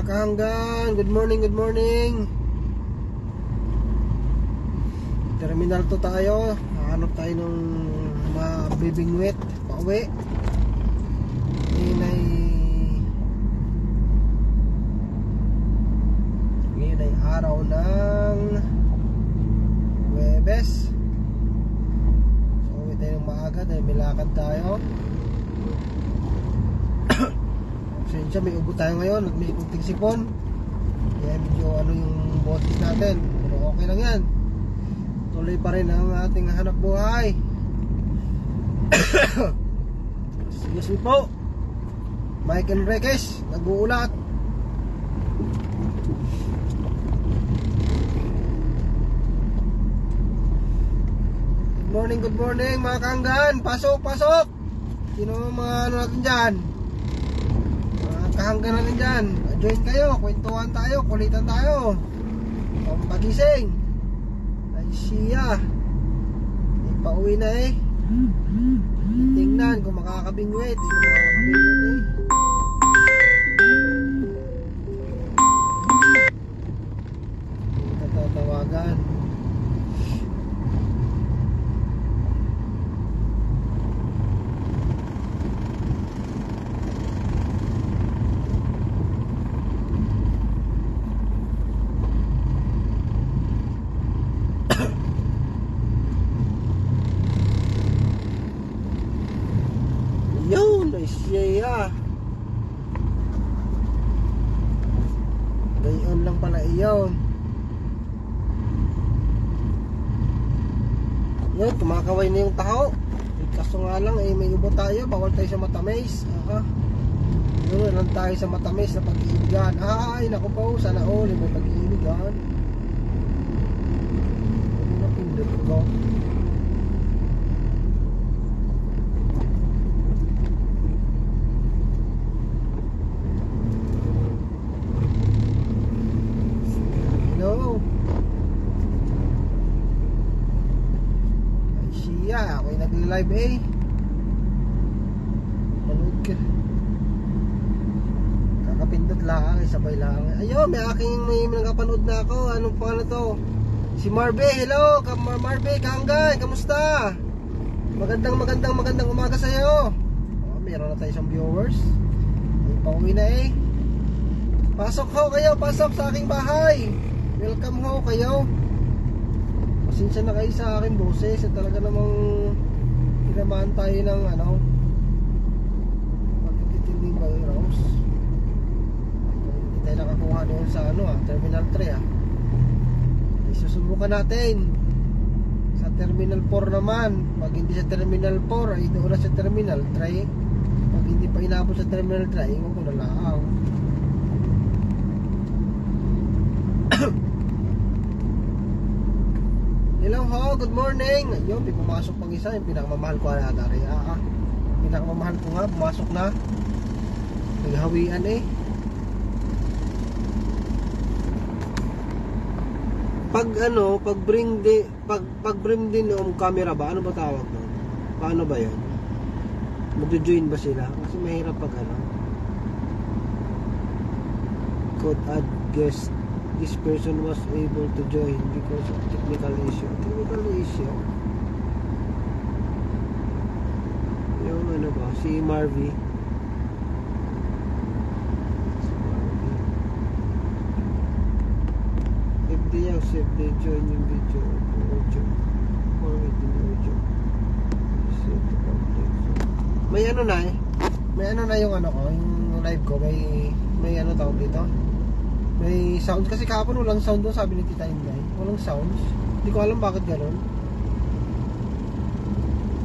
kahanggan, good morning, good morning. Terminal to tayo. Hanap tayo ng mabibingwit pauwi. Ngayon ay araw ng Huwebes. So uwi tayo ng maaga dahil may lakad tayo. Pasensya, may ubo tayo ngayon at may kunting sipon. Kaya medyo ano yung boses natin. Pero okay lang yan. Tuloy pa rin ang ating hanap buhay. Excuse me po, Mike Enriquez, nag-uulat. Good morning mga kahanggan. Pasok, pasok. Sino mga ano natin dyan? Kahanggan natin dyan, join kayo, kwentuhan tayo, kulitan tayo. Pampagising ay siya ipauwi na eh. Tingnan kung makakabingwit. Tatawagan. Yun, ay siya. Gayon lang pala iyon. Yun, kumakaway na yung taho. Kaso nga lang, may ubo tayo. Bawal tayo sa matamis. Yun lang tayo sa matamis na pag-iibigan. Ay, naku po, sana all may pag-iibigan. Ano na pindot ko? Ako'y nag-live eh. Manood ka. Kakapindot lang, sabay lang. Ayun, may nagkapanood na ako. Anong pangalan to? Si Marbe, hello Marbe, kahanggan, kamusta? Magandang umaga sa'yo. Meron na tayo isang viewers. Ay, pauwi na eh. Pasok ho kayo, pasok sa aking bahay. Welcome ho kayo. Pasensya na kayo sa akin boses. Talaga namang tinamaan tayo ng magtitinding virus. Hindi tayo nakakuha doon sa Terminal 3 Susubukan natin sa Terminal 4 naman. Pag hindi sa Terminal 4 ay doon na sa Terminal 3. Pag hindi pa inabot sa Terminal 3, iwan ko na lang. Hello ho, good morning. Ayun, may pumasok pang isa. Yung pinakamamahal ko na atari. Pinakamamahal ko nga, pumasok na. Naghawian eh. Pag bring din yung camera ba? Ano ba tawag doon? Paano ba yun? Magjo-join ba sila? Kasi mahirap pag could add guest. This person was able to join because of technical issue. Yung ba? Si Marvy. If they accept, they join yung video audio. Or within audio. May na eh. May yung yung live ko. May tawag dito. May sound kasi kahapon walang sound doon, sabi ni Tita Inday. Walang sounds. Hindi ko alam bakit gano'n.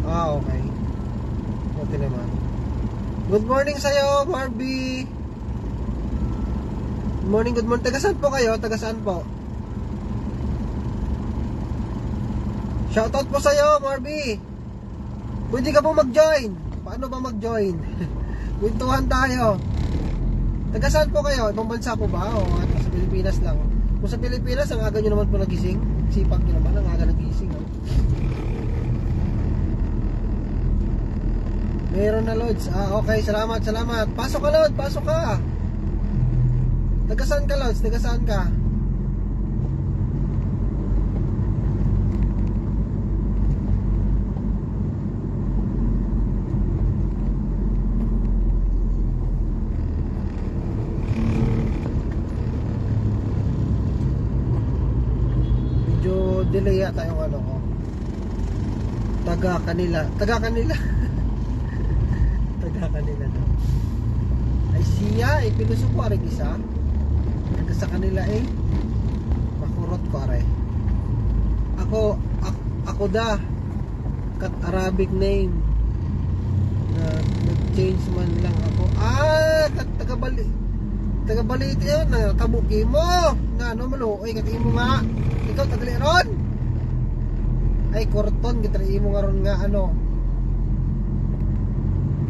Okay. Buti naman. Good morning sa'yo, Marby. Good morning. Taga-saan po kayo? Taga-saan po? Shoutout po sa'yo, Marby. Pwede ka po mag-join. Paano ba mag-join? Wintuhan tayo. Taga-saan po kayo? Ibang bansa po ba? O sa Pilipinas lang? Kung sa Pilipinas, ang aga nyo naman po nagising. Sipag nyo naman, ang aga nagising. Meron na loads. Okay, salamat. Pasok ka, Lord, pasok ka. Taga saan ka, Lods? Taga saan ka? Medyo delay yata yung ano ko. Taga kanila. Taga kanila. Taga kanila daw. Ay siya, pinuso ko aring isa. Taga sa kanila makurot ko are. Ako da kat Arabic name na nag-change man lang ako. Kat taga bali ito yun na kabuki mo na ano maluoy kat imo nga ikaw tagali ron ay korton kita imo nga ron nga ano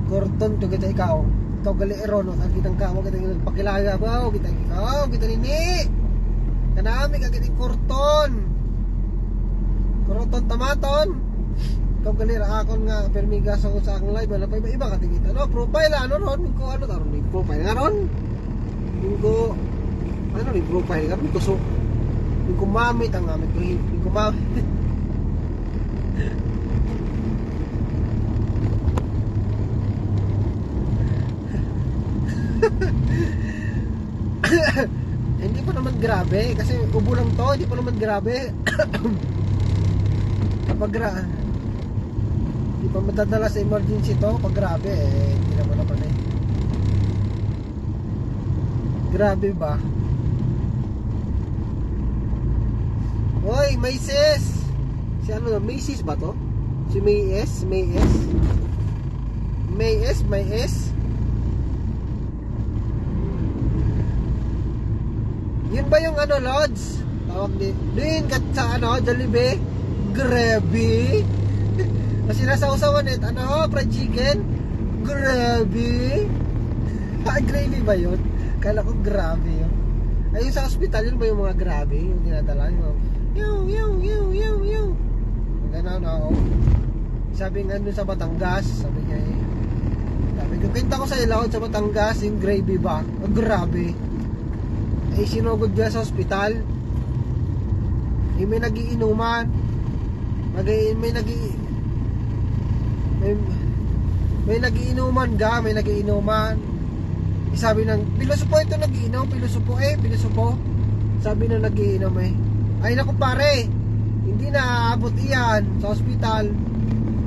korton to kita ikaw gali ron at kitang kamo kita nagpakilala ba kita nini kanami ka kita korton tamaton ikaw gali ra akon nga permiga sa akong live wala pa iba katingita no profile ano ron ko ano taron ni profile nga ron ko ano ni profile nga ko so ko mamit ang gamit ko mamit hindi pa naman grabe kasi ubo lang to, hindi pa naman grabe. Kapag hindi pa matadala sa emergency to pag grabe hindi naman grabe ba? Hoy, Macy's. Si ano, Macy's ba to? Si Macy's. Yun ba yung ano, Lods? Tawag din kat sa ano, Jollibee. Grabe. Kasi nasa usawan ano, fried chicken. Grabe. Gravy ba yun? Kala ko grabe yun. Ayun sa hospital, yun ba yung mga grabe? Yung dinadala yung gano'n ako. Sabi nga dun sa Batangas, sabi niya sabi ko, kwenta ko sa ilaw sa Batangas, yung gravy ba? Grabe. Sinugod niya sa hospital. May nagiinuman. May nagiinuman. Sabi ng pilosopo ito nagiinom, pilosopo. Sabi ng nagiinom ay naku pare, hindi na aabot iyan sa ospital.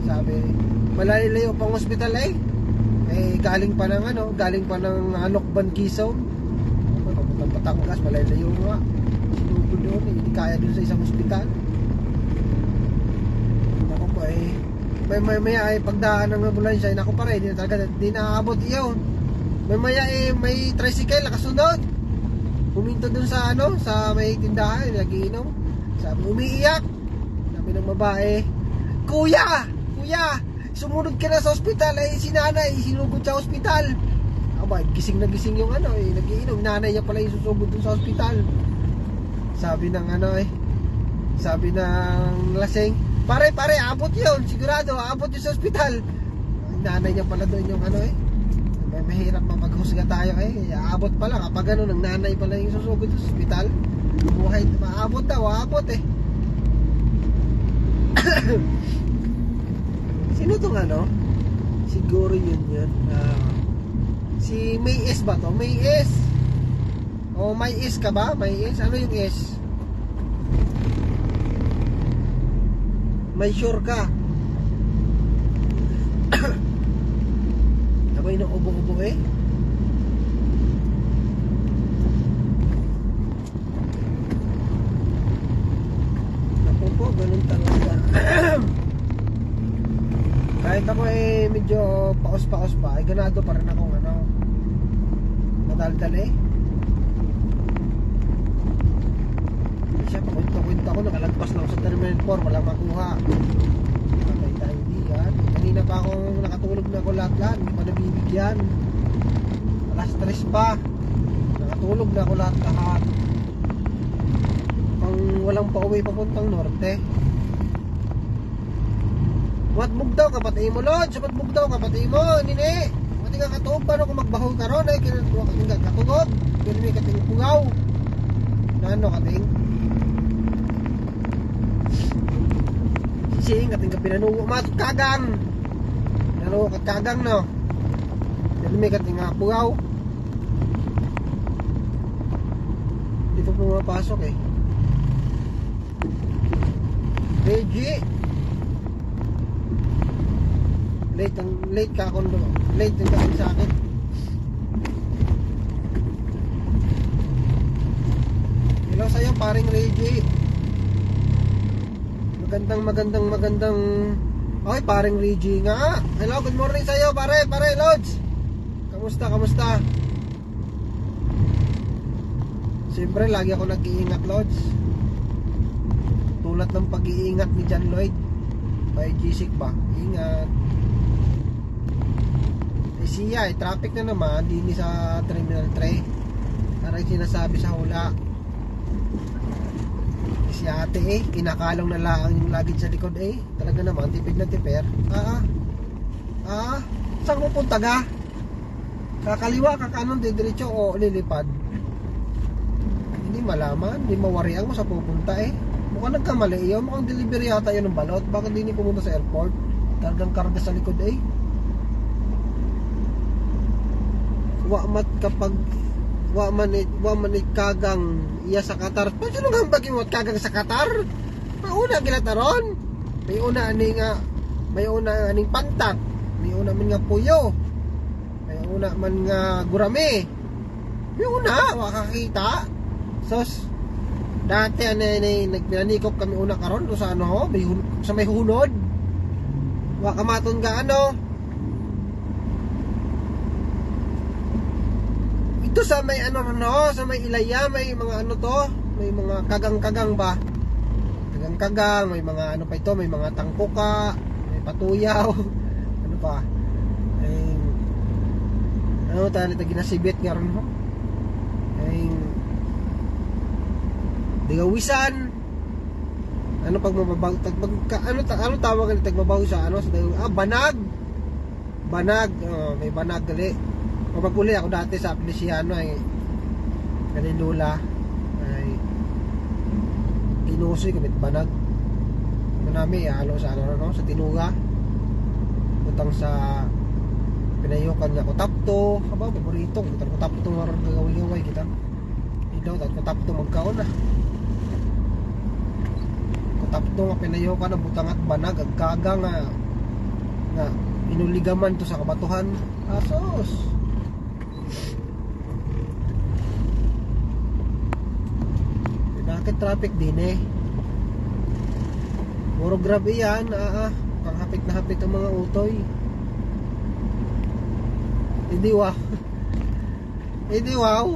Sabi, malalayo pang ospital galing pa ng Lokban, Quezon. Papuntang Batangas, malalayo nga. Sinugod doon, hindi kaya doon sa isang ospital. Naku pa may pagdaan ng ambulansya, naku pare, hindi na aabot iyon. May tricycle nakasunod. Huminto dun sa sa may tindahan, nagiinom. Sabi umiiyak. Sabi ng babae, Kuya, sumunod ka na sa ospital. Si nanay sinugod sa ospital. Gising na gising yung nagiinom. Nanay niya pala yung susugod dun sa ospital. Sabi ng sabi ng lasing, pare, abot yun. Sigurado, abot yun sa ospital. Nanay niya pala doon yung mahirap mapaghusga tayo aabot pala kapag ng nanay pala yung susugod sa ospital. Buhay maabot daw, aabot sino tong siguro yun si May S ba to? May S o may S ka ba? May S? Ano yung S? May sure ka? Abay na ubo-ubo Ako po, ganun talaga. Kahit ako medyo paos-paos pa, ganado pa rin akong madaldal Siya, pakwento-kwento ako, nakalagpas lang sa Terminal 4, walang makuha. Kanina pa akong nakatulog na ako lahat, hindi pa nabibigyan. Alas 3 pa, nakatulog na ako lahat. Pang walang pauwi papuntang norte. Matbugdaw kapatid mo, Lord. Matbugdaw kapatid mo, nini. Mati ka katuog pa no kung magbahol ka ron, kinatuwa ka nga katuog. Pero may kating pugaw. Nano kating? Sing kating ka pinanuwo matot kagang. Pinanuwo kat kagang no. Pero may kating pugaw. Dito pumapasok eh. Reggie. Late ka kondo. Late din ka sa akin. Hello sa'yo paring Reggie. Magandang Ay paring Reggie nga. Hello, good morning sa'yo pare Lods. Kamusta? Siyempre lagi ako nag-iingat Lods. Tulad ng pag-iingat ni John Lloyd kay Gisik ba? Ingat. Siya traffic na naman din sa Terminal 3. Parang sinasabi sa hula. Si ate kinakalong na lang yung luggage sa likod talaga naman, tipid na tipper. Saan pupunta ga? Kakaliwa, kakanon, didiretso o lilipad? Hindi malaman, hindi mawariang mo sa pupunta Mukhang nagkamali yun, mukhang delivery yata yun ng balot. Bakit hindi pumunta sa airport? Kargang karga sa likod Wamat kapag waman kagang iya sa Qatar. Sino nga bagay mo kagang sa Qatar? Mauna ginataron. May una aning pantak. May una man nga puyo. May una man nga gurame. May una wakakita. Sos dati nagpinanikop kami una karon do sa sa may hunod. Wa kamaton ga ito sa may sa may Ilaya, may mga may mga kagang-kagang ba? Kagang-kagang, may mga pa ito, may mga tangkoka, may patuyaw, ano pa? Ay, tayo nito ginasibit nga ron Ay, digawisan. Pag mababaw, ano tawag nito tagmabaw sa banag. Banag, may banag gali. Mapaguli ako dati sa Feliciano Kanindula kinusoy kamit banag manami sa sa Tinuga utang sa pinayokan niya ko tapto paborito kita ko tapto maron gagawin kita ilaw ko tapto magkaon ko tapto nga pinayokan na butang at banag agkaga nga inuligaman to sa kabatuhan asos. Bakit traffic din Puro grab yan kang hapit na hapit ang mga utoy. Hindi wow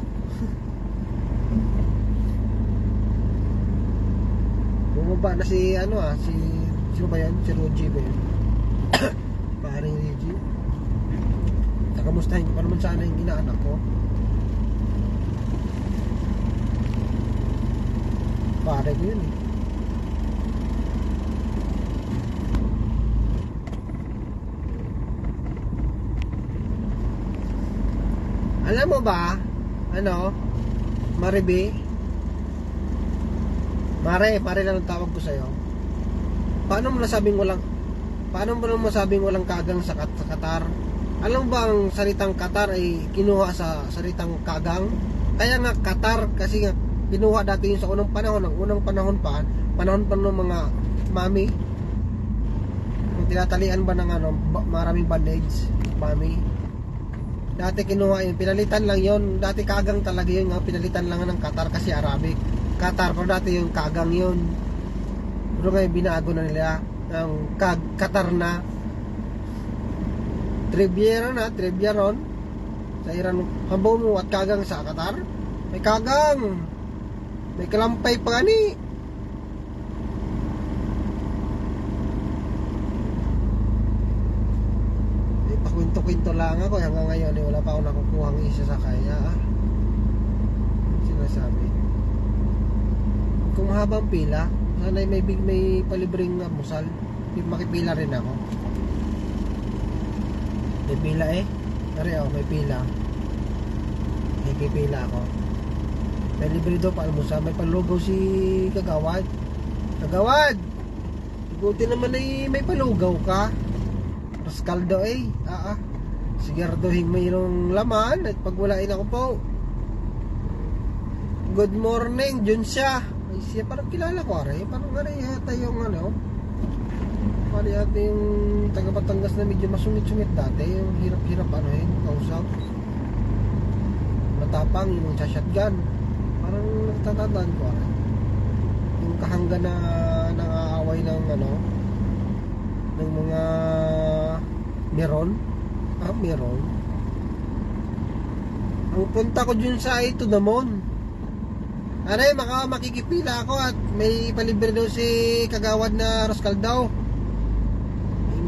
bumaba na si sino ba yan? Si Rogie ba yun? Paring Rogie. Nakamustahin ko pa naman sana yung inaanak ko. Pare ko yun Alam mo ba Maribe pare lang ang tawag ko sa'yo. Paano mo nasabing walang kagang sa Qatar? Alam mo ba ang salitang Qatar ay kinuha sa salitang kagang? Kaya nga Qatar kasi nga kinuha dati yun sa unang panahon pa ng mga mami. Kung tinatalian ba ng maraming bandage, mami. Dati kinuha yun, pinalitan lang yun. Dati kagang talaga yun, pinalitan lang ng Qatar kasi Arabic. Qatar, pero dati yung kagang yun. Pero ngayon binago na nila ng Qatar na. Trivia ron. Sa Iran, habaw mo at kagang sa Qatar. May kagang. May kalampay pa gani. Pakwento-kwento lang ako hanggang ngayon wala pa ako nakukuha ng isa sa kaya sinasabi. Kung mahabang pila, sana may palibreng musal. Makipila rin ako. May pila Tari may pila. Nakikipila ako. May libre daw pa almusal. May palugaw si Kagawad. Kagawad! Buti naman ay may palugaw ka. Rascal daw eh. Siguraduhin mayroong laman. At pag walain ako po. Good morning, Jun siya. Ay siya, parang kilala ko rin. Parang yata yung ano. Parang yata yung taga Batangas na medyo masungit-sungit dati. Yung hirap-hirap kausap. Matapang yung shotgun. Parang natatandaan ko rin. Yung kahangga na nangaaway ng ng mga meron. Meron. Ang punta ko dun sa ito namon. Aray, makikipila ako at may palibre daw si Kagawad na Rascal daw. Ay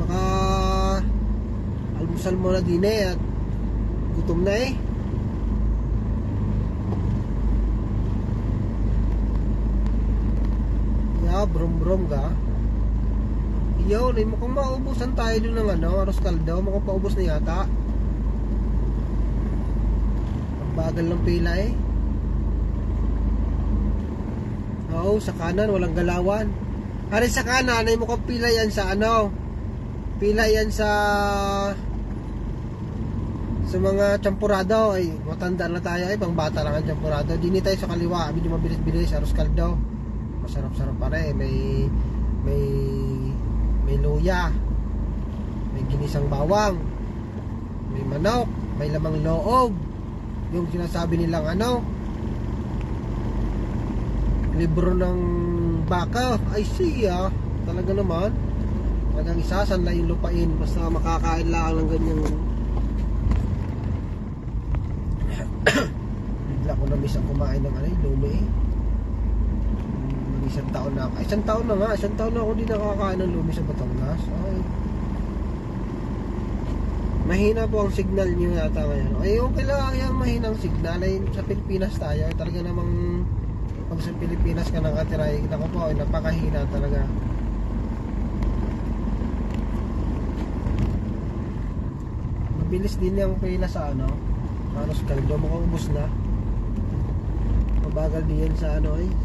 almusal mo na din at gutom na eh. Brom ka. Yun, mukhang maubusan tayo dun ng Rascal daw. Mukhang paubos na yata. Ang bagal ng pila eh. Oo, sa kanan walang galawan. Ari sa kanan ay mukhang pila yan sa pila yan sa mga champurado. Ay matanda na tayo ay pang bata lang ang champurado. Dini tayo sa kaliwa, medyo mabilis-bilis. Rascal daw masarap-sarap pa rin. May luya, may ginisang bawang, may manok, may lamang loob, yung sinasabi nilang libro ng baka. Ay siya, talaga naman talagang isasanla yung lupain basta makakain lang ng ganyang. Bigla ko na miss ang kumain ng lumi eh. Isang taon na ako di nakakain ng lumi sa Batangas. Ay, mahina po ang signal nyo yata ngayon. Ay okay lang yung mahinang signal. Ay sa Pilipinas tayo talaga namang pag sa Pilipinas ka nakatira, ako po ay napakahina talaga. Mabilis din yung pila sa Rascal daw, mukhang ubos na. Mabagal din yan sa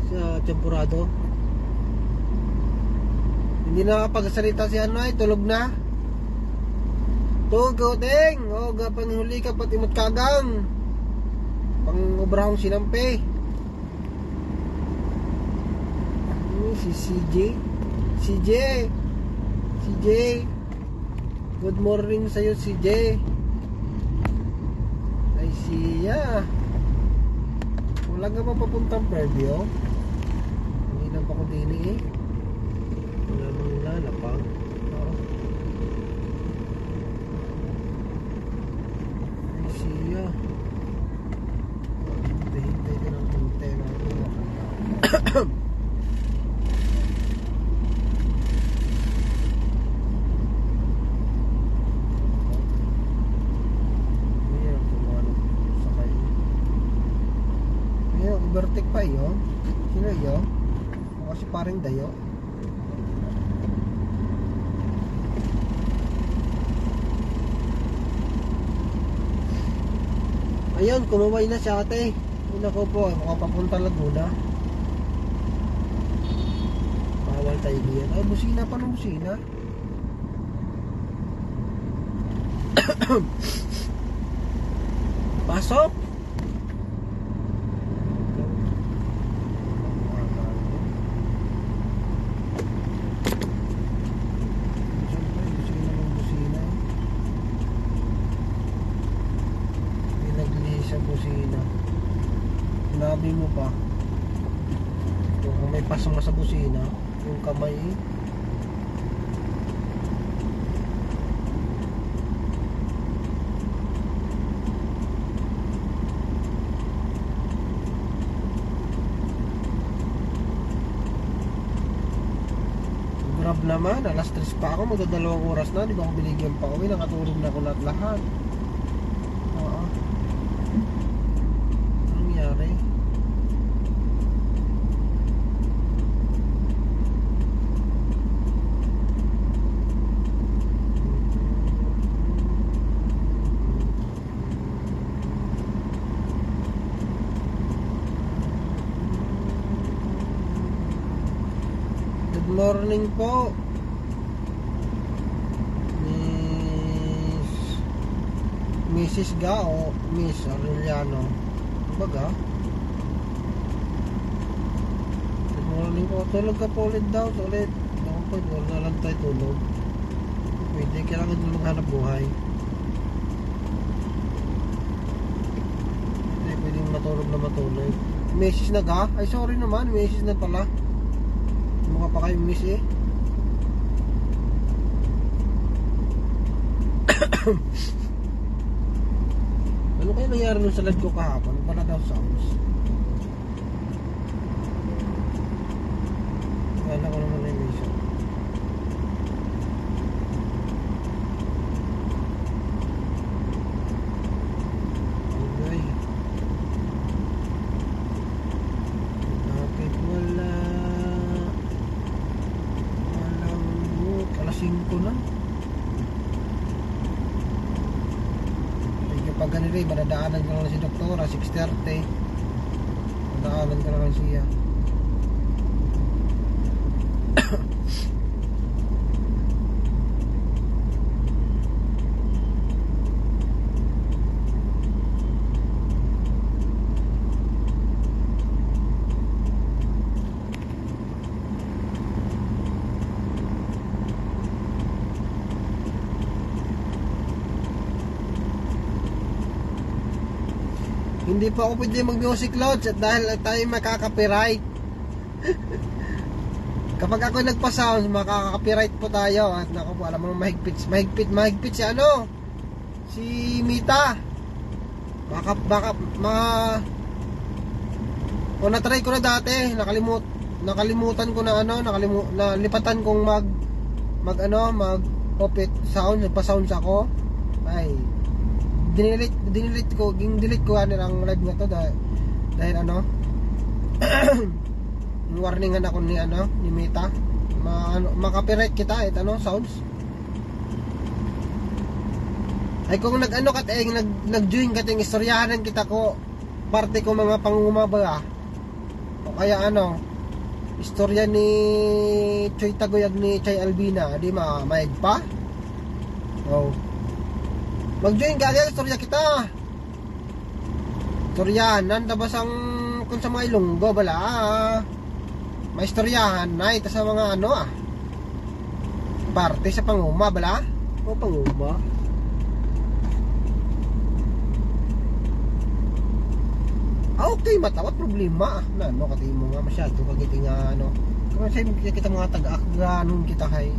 sa champurado. Hindi nakapagsalita si tulog na. Tugoteng, panghuli ka pati imot kagang. Pang obrahong sinampe. Si CJ. Good morning sa'yo CJ. Ay siya. Wala nga mapapuntang preview. Hindi na pa ko din eh. Wala nang lalapag. Ay siya. Hintay ka ng hintay na ako. Overtake pa yun. Sino yun? O kasi parang dayo. Ayun, kumaway na siya ate. Una ko po, makapapunta Laguna. Bawal tayo diyan. Ay, busina pa ng busina. Pasok! Sinabi mo pa kung may pasong sa busina yung kamay Grab naman, alas 3 pa ako, magdadalawang oras na, di ba ako binigyan pa uwi, nakatulog na ako lahat. Oo. Anong nangyari? morning po, Miss Mrs. Gao, Miss Aureliano. Baga. Good morning po. Tulog ka po ulit daw. Ulit. Ako po, wala na lang tayo tulog. Pwede, kailangan din maghanap buhay. Hindi pwedeng matulog na matulog. Message na ga? Ay sorry naman, message na pala. Mukha pa kayo miss eh. Ano kaya nangyari nung sa live ko kahapon? Wala daw sounds. Wala ko naman na yung mission. Okay. Bakit wala? Walang book. Alas 5 na. Pag ganito, madadaanan ko lang si Doktora 6:30. Madadaanan ko lang siya. Hindi pa ako pwede mag-music loads at dahil tayo makaka-copyright. Kapag ako nagpa-sounds, makaka-copyright po tayo. At naku po, alam mo mahigpit si ano? Si Mita. O na-try ko na dati, nakalimutan ko na ano, nalipatan kong mag opit sound, nagpa-sounds ako. Ay, delete ko ano ang live na to dahil ano warningan ako ni Meta ma-copyright kita sounds. Ay kung nag-join ka ting istoryahan kita ko parte ko mga pangumaba o kaya istorya ni Choy Tagoyag ni Chay Albina di maig pa. Oh, mag-join ka agad, istorya kita. Istoryahan, tabas ang kung sa mga Ilonggo, bala. May istoryahan na, ito sa mga parte sa panguma, bala. O, panguma. Okay, matawat problema. Kati mo nga masyado, kagiting kung sa'yo kita mga taga-akganon kita kay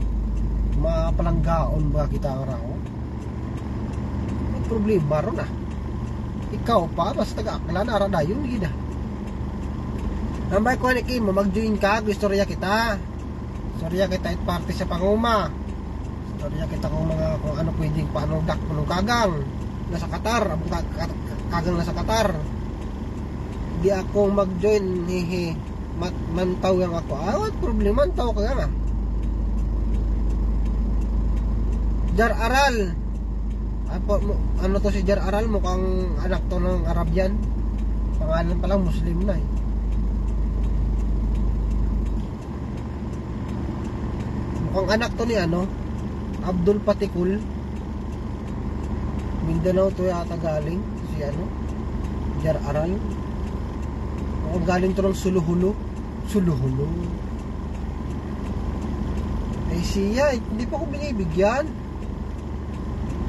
mapalanggaon ba kita ang rao. Problema ron ikaw pa basta taga-akla na aradayon gida nambay ko ni mo mag-join ka istorya kita it parte sa panguma istorya kita kung ano pwedeng paano kagang nasa Qatar kagang nasa Qatar di ako mag-join mantaw yang ako what problema mantaw ka nga Jar Aral. Ano to si Jar Aral, mukhang anak to ng Arabian. Pangalan pa lang Muslim na eh. Mukhang anak to ni Abdul Patikul. Mindanao to yata galing si Jar Aral. Mukhang galing to ng Suluhulo. Eh siya, hindi pa ko binibigyan.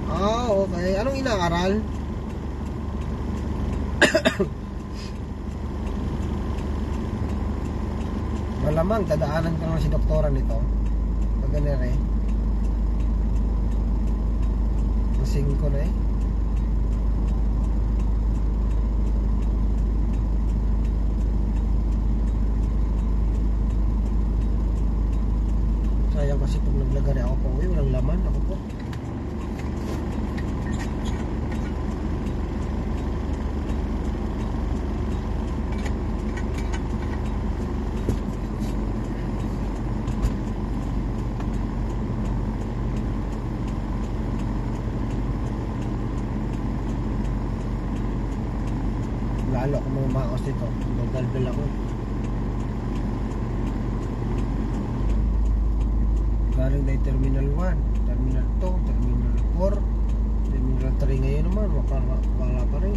Okay. Anong inaaral? Malamang dadaanan ko lang si doktora nito. Pag ganere masing ko na eh. Sayang kasi pag naglagari ako po walang laman ako po. Lalo ako mga maos nito. Nagdaldal ako. galing tayo Terminal 1, Terminal 2, Terminal 4, Terminal 3. Ngayon naman wala pa rin.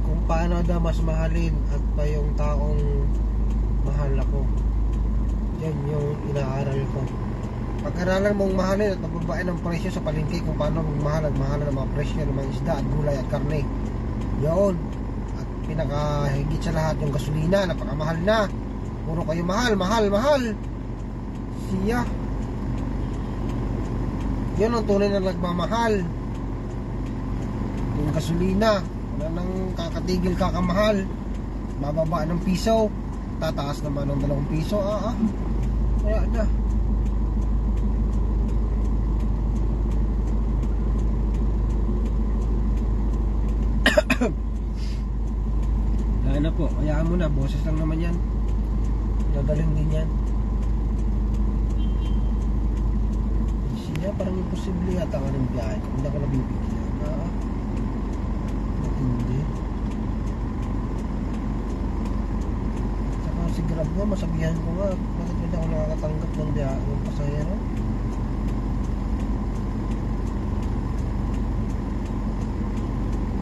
Kung paano daw mas mahalin at pa yung taong mahal ako, yan yung inaaral ko. Pag-aralan mong mahalin at magbabae ng presyo sa palengke, kung paano magmahal at mahalan ng mga presyo ng mga isda at gulay at karne. Yun. At pinakahigit sa lahat yung gasolina, napakamahal na. Puro kayo mahal. Siya. Yun ang tunay na nagmamahal. Yung gasolina, wala nang kakatigil kakamahal. Bababa ng piso, tataas naman ng 2 piso. Kaya na. Kaya na po, hayaan mo na, boses lang naman yan. Nagaling din yan. Siya parang imposible yata nga ng biyahe. Hindi ako nabibigyan. Hindi. Saka si Grab nga, masabihan ko nga, bakit hindi ako nakakatanggap ng biyahe ng pasahero?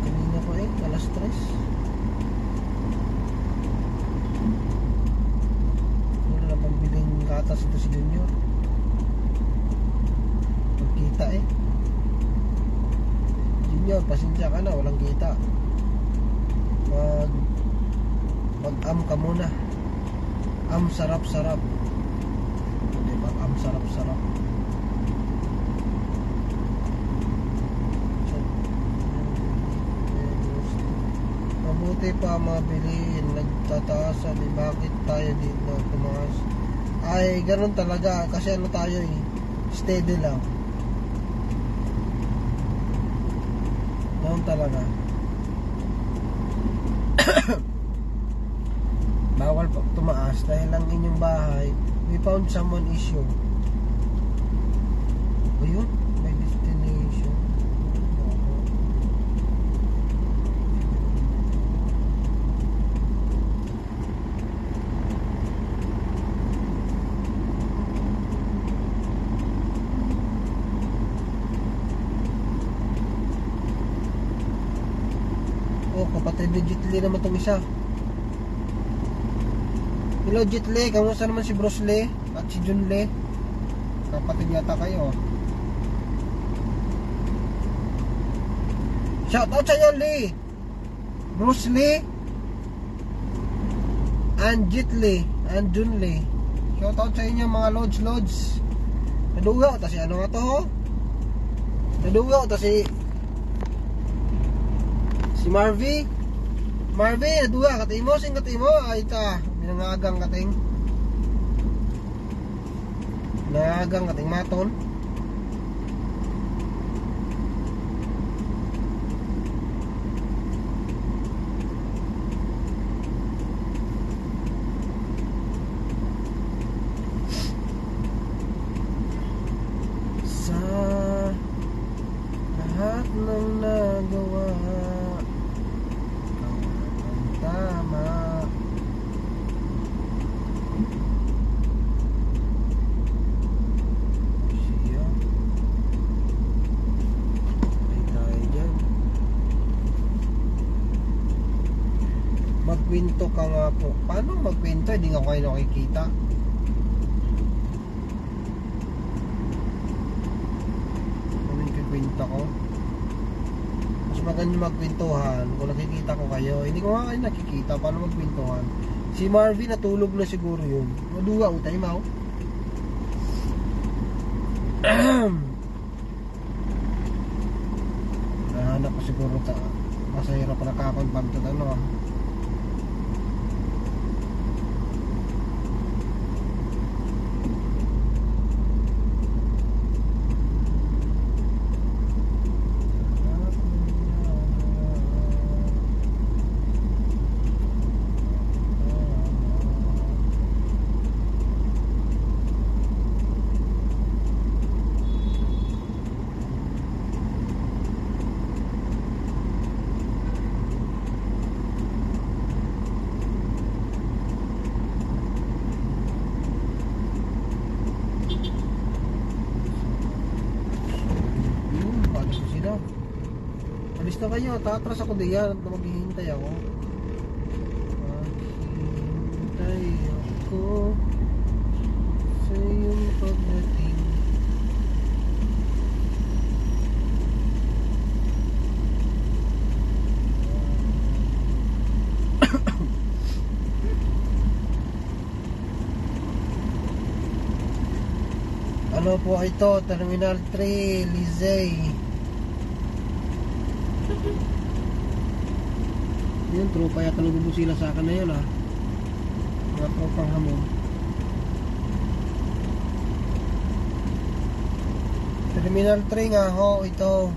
Kanina ko alas 3. Gatas ito si Junior. Magkita Junior, pasensya ka na, walang kita. Mag-am ka muna. Am sarap-sarap. Hindi, mag-am sarap-sarap. Mabuti pa mabilihin. Nagtataas sabi, bakit tayo dito tumaas? Ay, ganun talaga. Kasi ano tayo steady lang. Ganun talaga. Bawal pa tumaas dahil lang inyong bahay. We found someone issue. O yun, may destination. Kapatid ni Jet Li naman itong isa. Hello Jet Li, kamusta naman si Bruce Lee at si Jun Lee? Kapatid yata kayo. Shout out sa iyo Lee, Bruce Lee and Jet Li and Jun Lee. Shout out sa inyo mga lods. Nadugaw ta si ano nga to? Nadugaw ta si Marvy, naduwa katimo, sing katimo, ay ta, minangagang kating maton. Sa lahat ng nagawa, tama. Siya. Ay tayo dyan. Magkwento ka nga po. Paano magkwento? Hindi nga kayo nakikita. Ano yung kikwento ko? Maganda magkwentuhan kung nakikita ko kayo. Hindi ko nga kayo nakikita. Paano magkwentuhan? Si Marvin natulog na siguro yun. Maduwa o tayo mau. Nahanap ko siguro ta. Masahirap pa nakapagpagtad ano. na kayo. Tatras ako diyan at maghihintay ako. Maghihintay ako sa iyong pagdating. Ano po ito? Terminal 3, Lizay. Yun, tropa yata nagbubusila sa akin na yun ah. Mga tropang hamon. Terminal 3 nga ho, ito.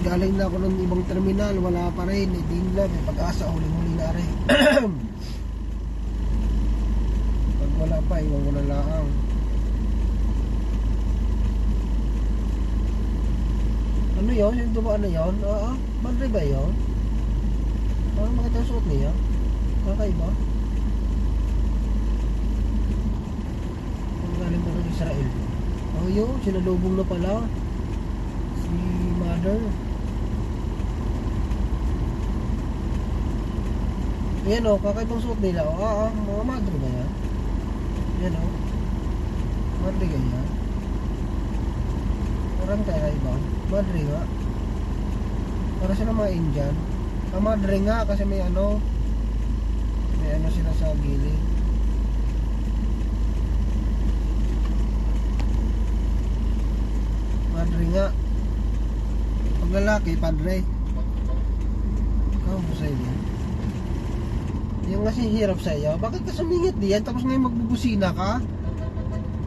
Galing na ako ng ibang terminal, wala pa rin. Hindi na, may pag-asa, huling-huli na rin. Pag wala pa, iwan ko na lang. Ano yun? Yung dumaan na yun? Madre ba yun? Parang makita yung suot niya. Kakaiba. Ang galing ko ng Israel. Oh yun, sinalubong na pala si mother. Yan o, kakaibang suot nila. Mga madre ba yan? Yan o. Madre ganyan. Parang kakaiba. Madre nga. Para sila mga Indian. Madre nga kasi may ano sila sa gilid. Madre nga. Pag lalaki, padre. Ikaw mo sa iyo. Yung kasi hirap sa iyo. Bakit ka sumingit diyan tapos ngayon magbubusina ka?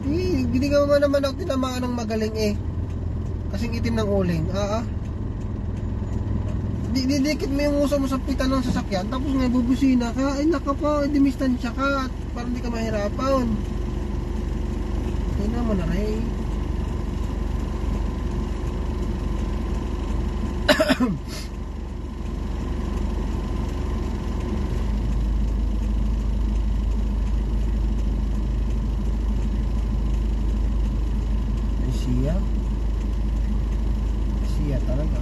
Hindi ka naman ako tinamaan ng magaling eh. Kasing itim ng uling. Didikit mo yung uso mo sa pitan ng sasakyan tapos ngayon bubusina ka. Ay naka po, dumistansya ka at parang di ka mahirapan. Hindi naman na rin. Siya talaga.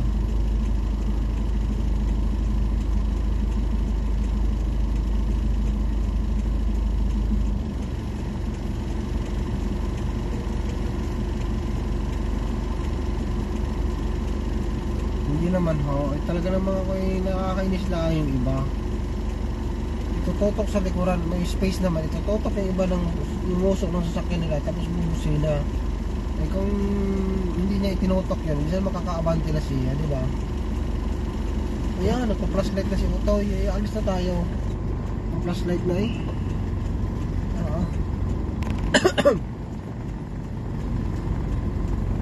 Hindi naman ho, talaga naman ako nakakainis lang yung iba. Itututok sa likuran, may space naman. Itututok yung iba ng umusok ng sasakyan nila tapos bubusina. Eh kung hindi niya itinutok yun, minsan makakaabante na siya, di ba? Ayan, nagpa-flashlight na si Utoy. Alis na tayo. Ang flashlight na eh.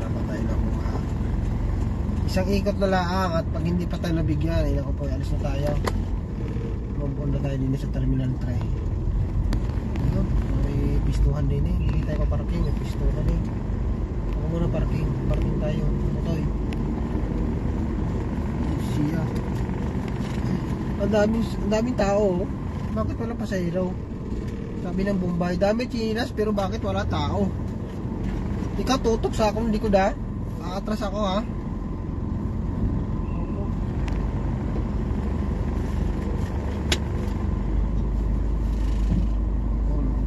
Napatay na ako ha. Isang ikot na lang at pag hindi pa tayo nabigyan, ay naku po, alis na tayo. Mabuon na tayo din sa Terminal 3. Ayun, may pistuhan din eh. Hindi tayo paparking, may pistuhan eh. Muna parking tayo. Utoy. Siya. Ang daming tao. Bakit wala pasahero? Sabi ng Bombay, dami chinas pero bakit wala tao? Ikaw tutok sa akong likod ha. Aatras ako ha.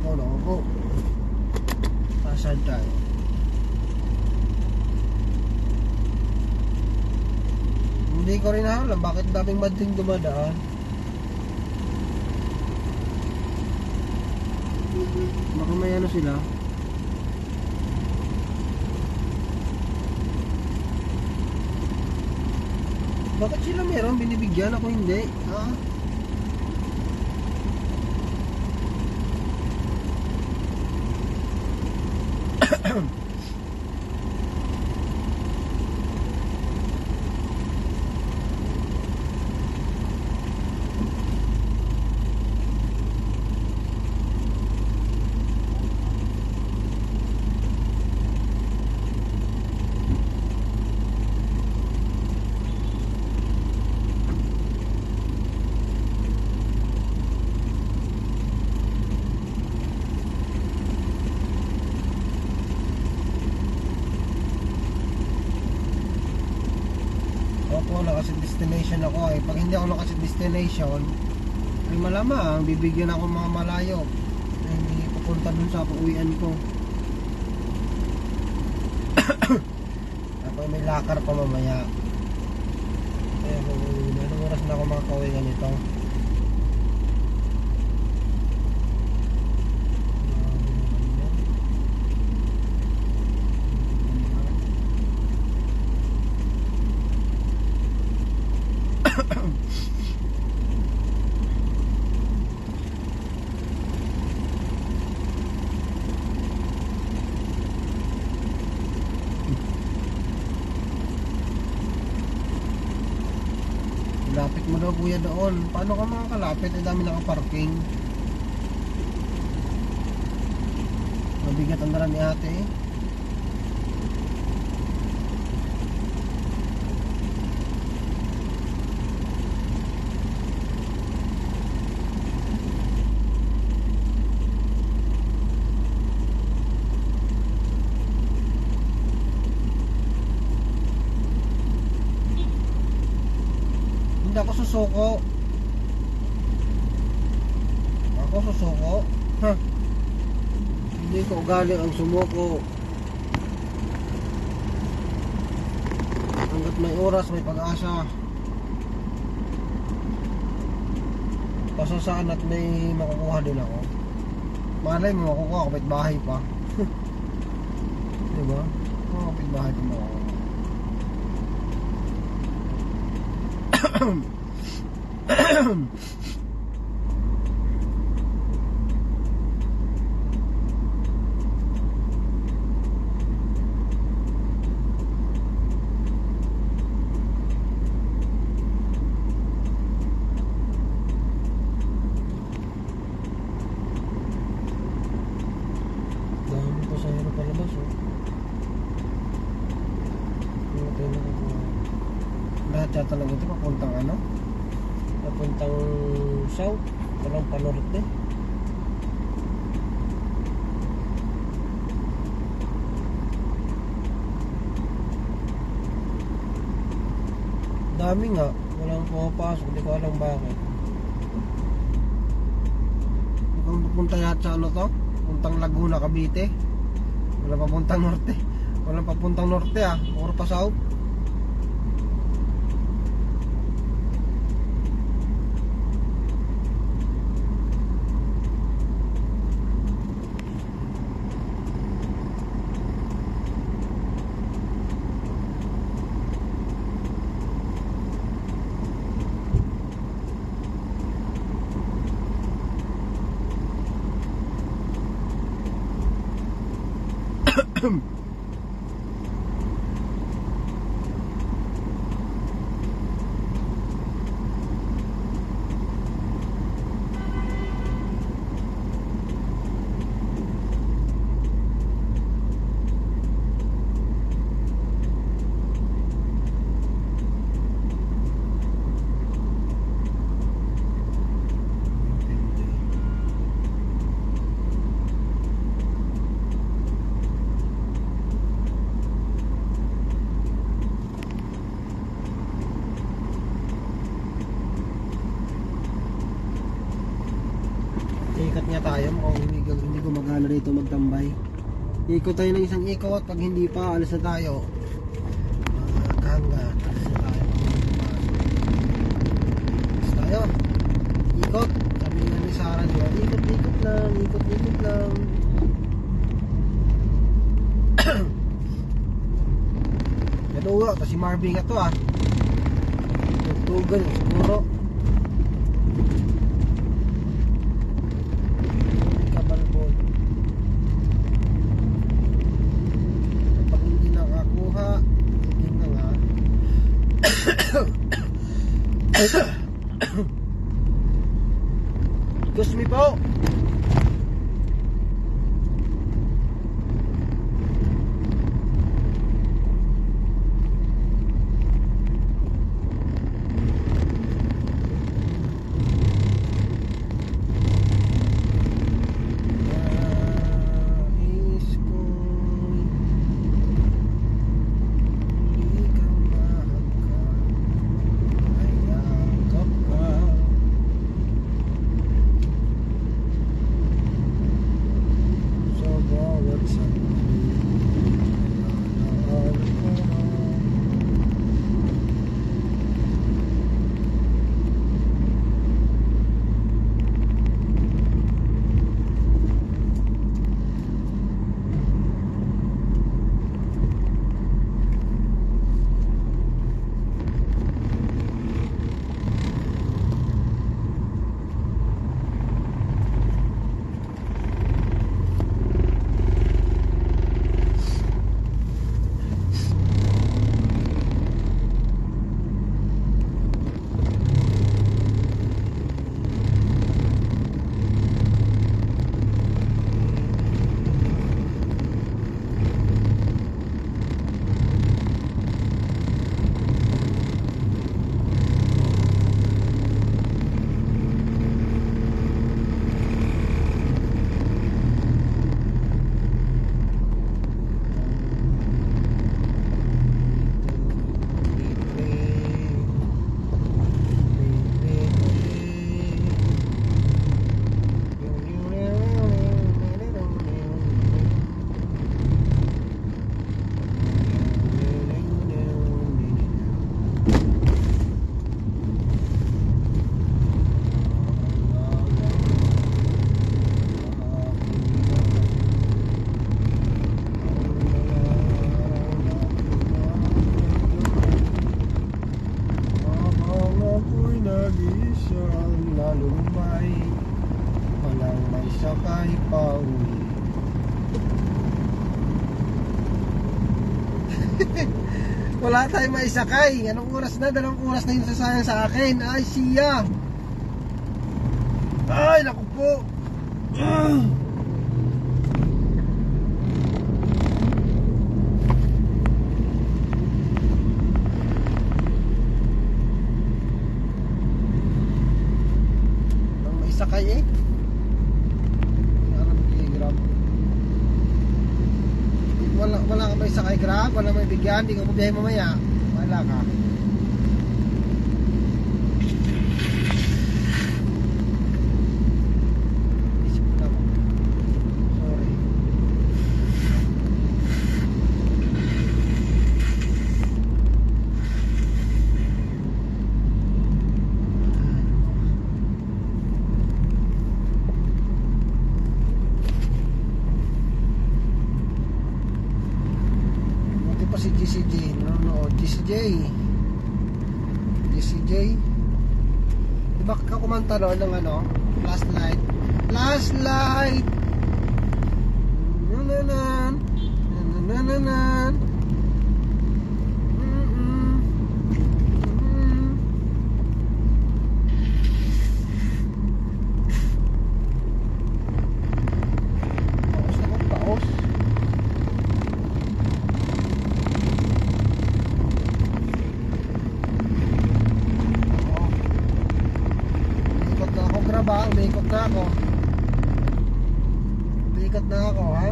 Ako. Pasad tayo. Hindi ko rin alam bakit daming madring dumadaan. Baka may ano sila. Bakit sila meron binibigyan ako hindi? destination ako eh. Pag hindi ako nakaset destination, ay malamang bibigyan ako mga malayo na hindi pupunta dun sa pauwian ko. Ako may lakar pa mamaya. Kaya kung anong oras na ako makakauwi ganito. Lapit mo daw kuya doon. Paano ka makakalapit? Ay dami nakaparking. Mabigat ang dala ni ate eh. Hindi ako susuko. Ako susuko? Ha? Hindi ko ugali ang sumuko. Hanggat may oras, may pag-asa. Pasasaan at may makukuha din ako. Malay mo makukuha, kapit bahay pa. Diba? Kapit bahay pa mo ako. Dami pa sa hirap palabas oh. Lahat yata lang ito papuntang ano? Papuntang south. Walang panorte. Dami nga. Walang pumapasok. Hindi ko alam bakit. Mukhang pupunta yata sa ano to? Puntang Laguna, Cavite. Walang papuntang norte. Walang papuntang norte ah. Puro pa south. Ikat nga tayo, mukhang hindi gumagana dito magtambay. Ikot tayo ng isang ikot, pag hindi pa, alis na tayo. Kahanga, alis na tayo. Alis tayo. Ikot. Sabi nga ni Sarah, diba? Ikot lang, ikot lang. Naduwa, ito si Marvin nga to ah. Tugan, siguro. Excuse me po. sakay pa uwi. Wala tayong maisakay. Anong oras na? 2 oras na yung sasayang sa akin. Ay siya. Ay naku po. Anong maisakay eh? Wala ka may sakay Grab, wala may bigyan, di ka pubiyahe mamaya. Wala ka. Isip ko lang. Sorry. Pa si GCJ, nanonood. GCJ, di ba kakumanta noon ng ano, last light, nananan, nananan. Paos na kong paos. Umiikot na ako. Umiikot na ako, ha?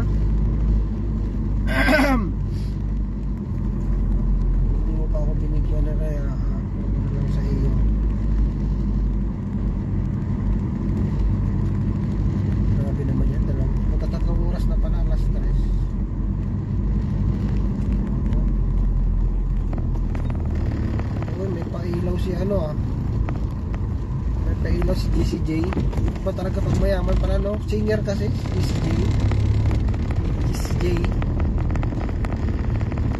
Hindi mo pa ako binigyan na rin, ha? Ano lang sa iyo. Grabe naman yan. 3 oras na pala, alas 3. May pailaw si ano, ha? Pailaw si GCJ. Ba talaga pag mayaman pala, no? Singer kasi GCJ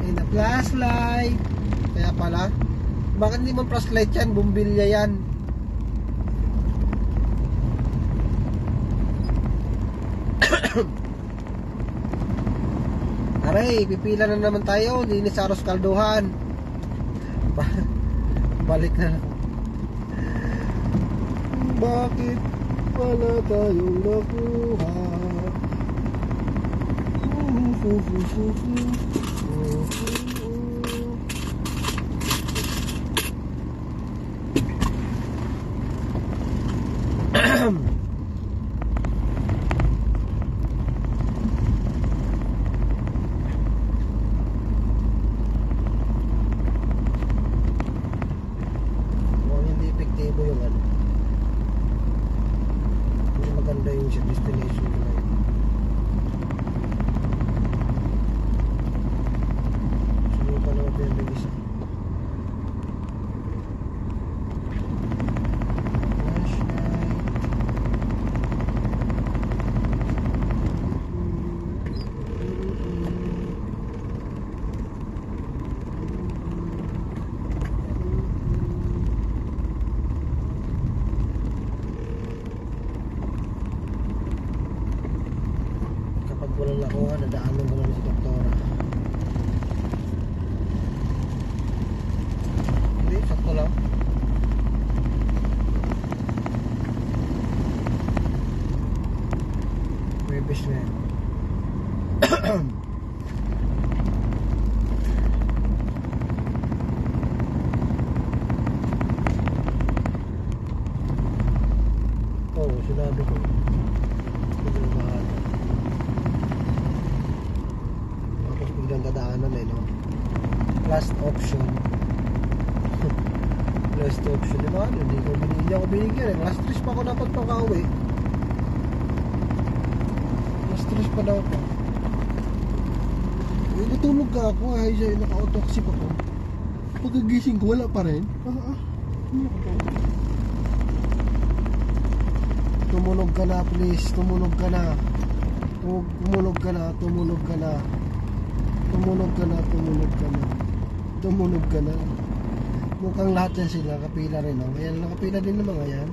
ay na flashlight. Kaya pala, bakit hindi man flashlight yan? Bumbilya yan. Aray, pipila na naman tayo. Linis Aros Kalduhan. Balik na lang. Bakit pala tayong nakuha? Hindi epektibo yung ano. Maganda yung sa destination na yun. Sunukan natin yung bilis. Walang nakuha, nadaanan mo lang si doktora. Hindi, sakto lang. Webis na yan. Oo, sinabi ko. Hindi na mahal. Biglang dadaanan eh, no? Last option. Last option, di ba? Hindi ako binigyan eh. Last 3 pa ako dapat pang-uwi. Last 3 pa daw ako. Natulog ka ako, ay siya, naka-autoxip ako. Pagkagising ko, wala pa rin. Tumunog ka na, please. Tumunog ka na. Tumunog ka na. Tumunog ka na. Tumunog ka na. Tumunog ka na. Tumunog ka na. Mukhang lahat yan sila. Kapila rin, no? Ayan, nakapila din ng mga yan.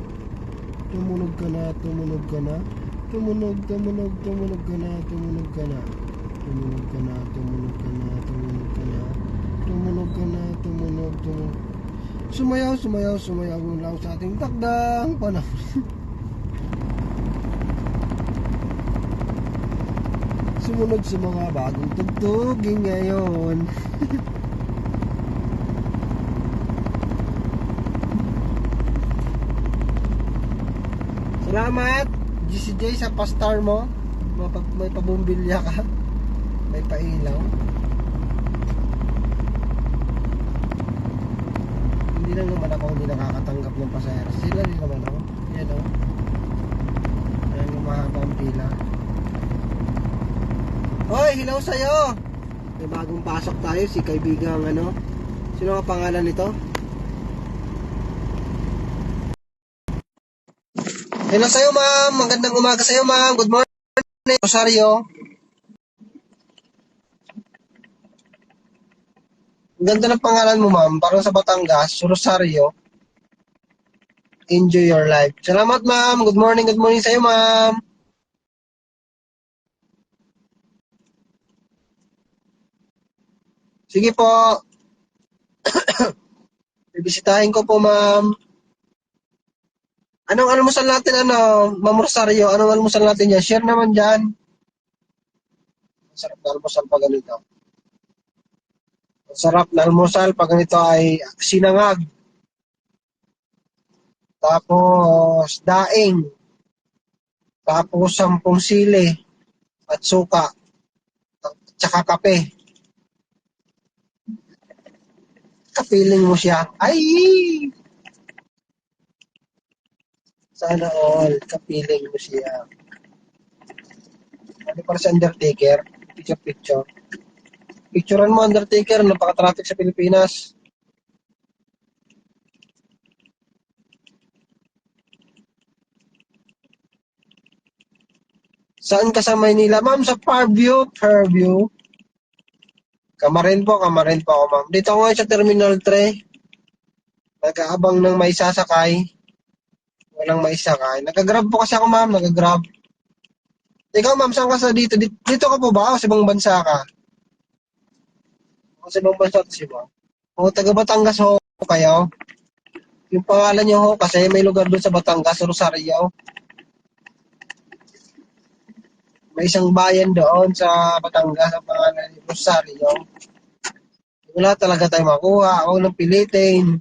Tumunog ka na. Tumunog ka na. Tumunog, tumunog, tumunog ka na, tumunog ka na. Tumunog ka na, tumunog ka na, tumunog ka na. Tumunog ka na, tumunog, tumunog. Sumayaw, sumayaw, sumayaw lang sa ating takdang panahon. Sumunod sa mga bagong tugtugin ngayon. Salamat GCJ sa pastar mo. May pabumbilya ka. May pailaw. Hindi lang naman ako hindi nakakatanggap ng pasahero. Sila din naman ako. Yan o. Ayan yung mahaba ang pila. Hoy, hello sa'yo. May bagong pasok tayo. Si kaibigang ano. Sino ang pangalan nito? Hello sa'yo ma'am. Magandang umaga sa'yo ma'am. Good morning. Rosario. Ang ganda ng pangalan mo ma'am. Parang sa Batangas. Rosario. Enjoy your life. Salamat ma'am. Good morning sa'yo ma'am. Sige po. Bibisitahin ko po ma'am. Anong almusal natin Ma'am Rosario? Anong almusal natin yan? Share naman dyan. Masarap na almusal pag ganito. Masarap na almusal pag ganito ay sinangag. Tapos daing. Tapos 10 sili. At suka. At saka kape. Kapiling mo siya. Ay! Sana all. Kapiling mo siya. Ano para sa Undertaker? Picture. Picturean mo Undertaker. Napaka-traffic sa Pilipinas. Saan ka sa Maynila? Ma'am, sa Fairview. Kamarin po ako ma'am. Dito ako ngayon sa Terminal 3. Nag-aabang ng may sasakay. Walang may sakay. Nag-grab po kasi ako ma'am, nag-grab. Ikaw ma'am, saan ka sa dito? Dito ka po ba o sa ibang bansa ka? O sa ibang bansa ka si ma'am? O taga Batangas ho kayo? Yung pangalan niyo ho, kasi may lugar doon sa Batangas, Rosario. May isang bayan doon sa Batangas, ang pangalan ni Rosario. Wala talaga tayo makuha. Ako nang pilitin.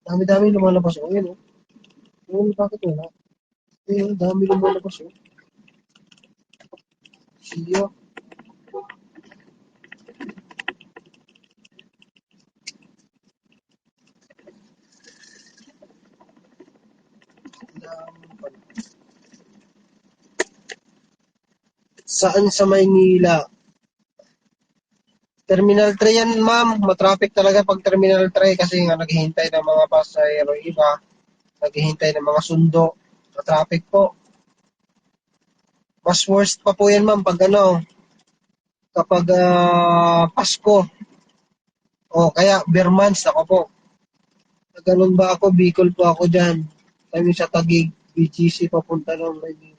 Dami-dami lumalabas. O yun o. Yun, bakit wala? Ayun, dami lumalabas o. Siyo. Saan sa Maynila? Terminal 3 yan, ma'am. Matraffic talaga pag Terminal 3 kasi nga naghihintay ng mga pasahero iba. Naghihintay ng mga sundo. Matraffic po. Mas worst pa po yan, ma'am, pag kapag Pasko. O kaya bare months ako po. Ganun ba ako? Bicol po ako dyan. Kami sa Taguig, BGC papunta ng Maynila.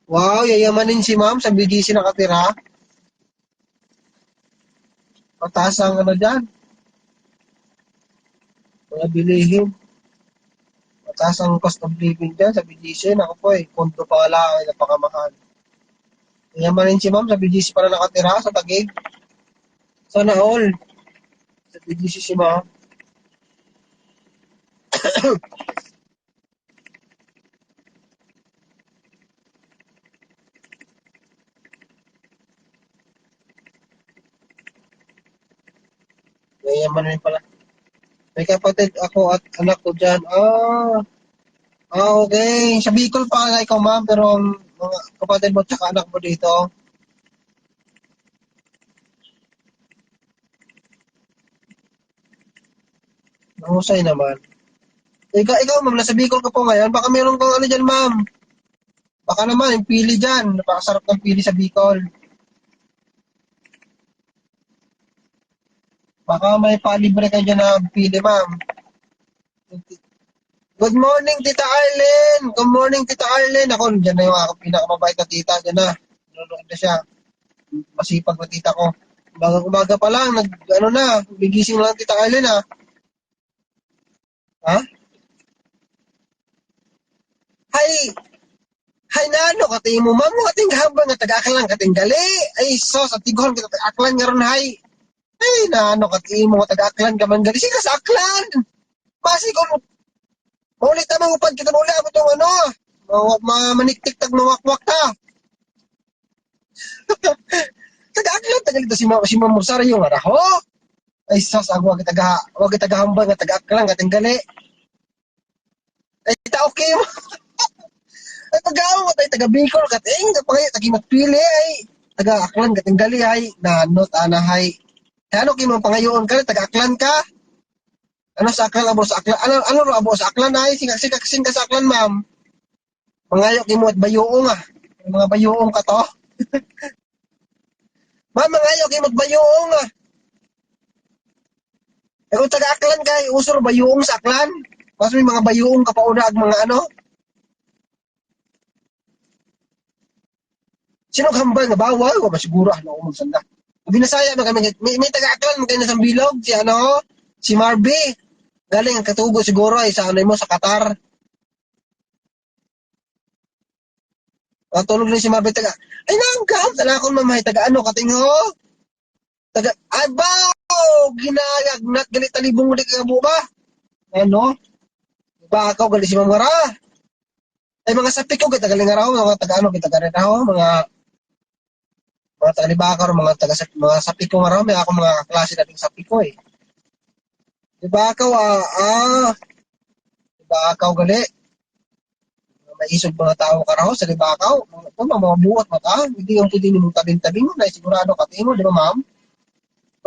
Wow, yayamanin si ma'am sa BGC nakatira. Mataas ang dyan. Mga bilihin. Mataas ang cost of living dyan sa BGC. Ako po kondo pa wala ay napakamahal. Yayamanin si ma'am sa BGC pala nakatira sa Taguig. Sana all. Sa BGC si ma'am. Yayamanin pala. May kapatid ako at anak ko dyan. Okay. Sa Bicol pa nga ikaw, ma'am, pero ang mga kapatid mo at anak mo dito. Mahusay naman. Ikaw, ma'am, nasa Bicol ka po ngayon. Baka meron kang dyan, ma'am. Baka naman, yung pili dyan. Napakasarap ng pili sa Bicol. Baka may palibre ka dyan na pili, ma'am. Good morning, Tita Arlen! Good morning, Tita Arlen! Ako, dyan na yung aking pinakamabait na tita. Dyan na. Nanonood na siya. Masipag na tita ko. Umaga pa lang, bigising lang Tita Arlen, ha? Ha? Hay! Hay na ano, kating mo, ma'am, kating hambang nga taga-aklan, kating gali. Ay, sos, at tiguhan kita taga-aklan nga ron, hay. Ay, na ano, kating mo, taga-aklan ka man gali. Sige, sa aklan! Pasi ko, maulit na upad kita nula mo itong ano, maniktik-tag mawakwak ta. Taga-aklan, tagalito si Ma'am Rosario nga raho. Ay, sos, wag kita hambang nga taga-aklan, kating gali. Ay, ta okay mo. Ay, pag-aaw mo tayo, taga-Bicol, kating, kapag tagimatpili, ay, taga-aklan, kating gali, ay, nanot, anahay. Kaya ano, kimo pangayoon ka, taga-aklan ka? Ano sa aklan, abo sa aklan? Ano abo sa aklan, ay, sing ka sa aklan, ma'am. Mangayo, kimo at bayuong, ah. Mga bayuong ka to. Ma'am, mangayo, kimo at bayuong, ah. Eh, kung taga-aklan ka, usor bayuong sa aklan. Mas may mga bayuong ka pa una, ag mga ano. Sino hambal nga bawal? O ba siguro ano ko magsanda. Binasaya na kami. May taga-aklan magkaya na sa bilog. Si Marby. Galing ang katugo siguro ay sa ano mo sa Qatar. Tulog rin si Marby taga. Ay nanggam. Tala akong mamahay taga ano katingo. Taga abaw. Ginayagnat galit talibong ulit ka ba? Ano? Ba ako galit si Mamara. Ay mga sapi ko kita galing araw. Mga taga ano kita galing araw. Mga taga-libakar, mga sapi ko nga raw, may ako mga klase nating sapi ko eh. Libakaw, libakaw gali. May isog mga tao ka raw sa libakaw. Mga buot mata, hindi yung pwede nimong tabing-tabing, na sigurado ka timo, di ba ma'am?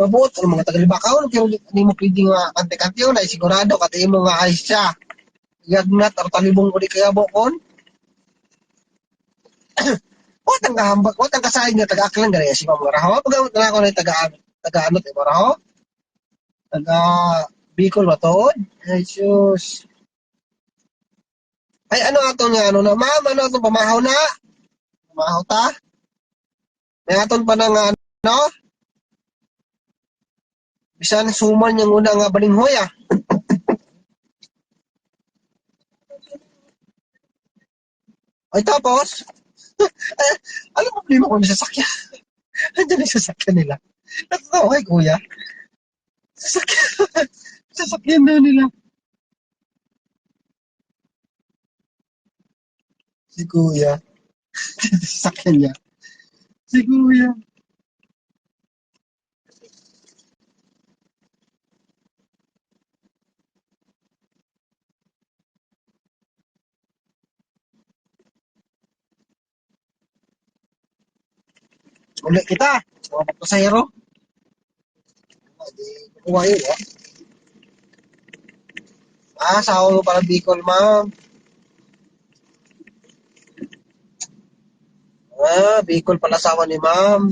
Mabuot, mga taga-libakaw, hindi mo pwede nga kante-kante na sigurado ka timo nga ay siya. Yagnat, or talibong uli kaya bukon. Wat ang kasahin nga taga-aklan gani si Ma'am Raho. Pag-amot na ako na taga-ano tayo Raho. Taga Bicol ba to? Ay, sus. Ay, ano ato nga, ano na, ma'am, ano ato, pamahaw na? Pamahaw ta? May aton pa na nga, ano? Bisan suman yung una nga balinghoy, ah. Ay, tapos, ay, alam mo, problema ko yung sasakyan. Andiyan yung sasakyan nila. Natatawa kay kuya. Sasakyan. Sasakyan daw nila. Si kuya. Sasakyan niya. Si kuya. Ulit kita. Mga pasahero. Kuha yun, ah. Sawa mo para Bicol, ma'am. Bicol pala sawa ni ma'am.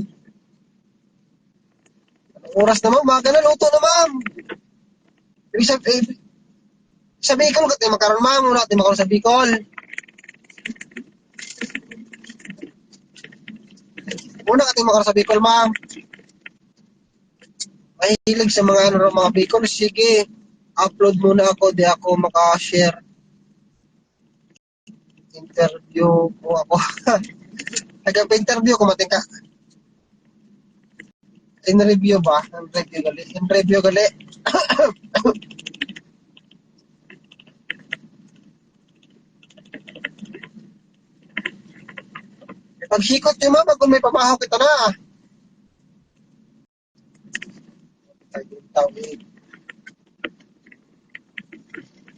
Anong oras na ma'am? Maga na, luto na ma'am. Sa Bicol, kati makaroon ma'am. Wala natin makaroon sa Bicol. Una kati makaroon sa Bicol, ma'am. Mahilig sa mga mga Bicol. Sige, upload muna ako. Di ako makashare. Interview ko ako. Nagpa-interview ko mating ka. In-review ba? In-review gali. Pag hikot niyo ma'am, kung may pamahaw kita na.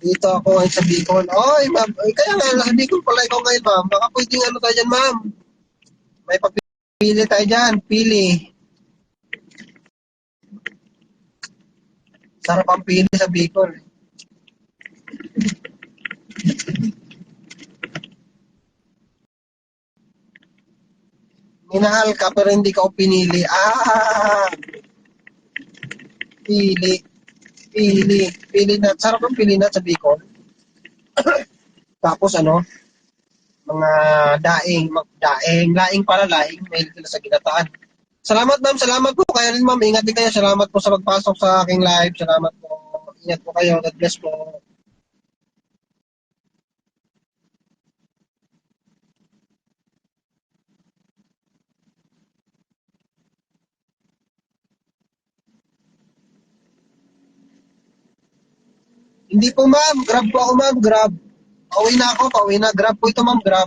Dito ako ay sa Bicol. Oy, ma'am. Ay, kaya nga, nasa Bicol pala ikaw ngayon, ma'am. Baka pwedeng ano tayo dyan, ma'am. May papili tayo dyan. Pili. Sarap ang pili sa Bicol. Minahal ka pero hindi ka pinili. Pili. Pili na. Sarap ng pili na sa Bicol. Tapos ano, mga laing pala, laing, may sila sa ginataan. Salamat ma'am, salamat po. Kaya rin ma'am, ingat din kayo. Salamat po sa pagpasok sa aking live. Salamat po. Ingat po kayo. God bless po. Hindi po ma'am, grab po ako ma'am, grab. Pauwi na ako, pauwi na. Grab po ito ma'am, grab.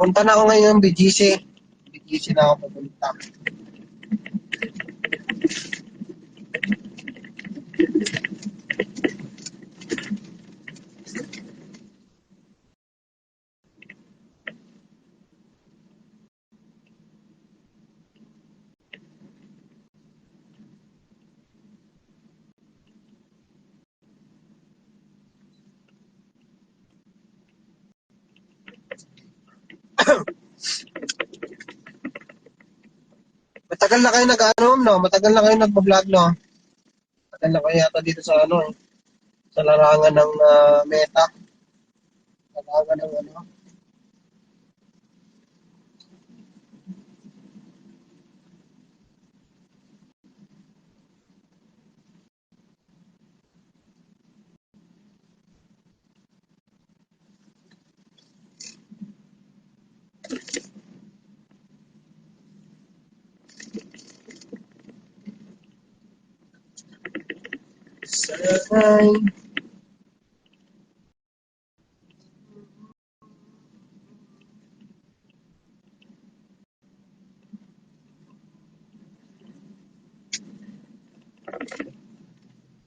Punta na ako ngayon ng BGC. BGC na ako pupunta. Matagal na kayo nag-ano, no? Matagal na kayo nagpa-vlog, no? Matagal na kayo yata dito sa ano, eh. Sa larangan ng Meta. Larangan ng ano. Sanay.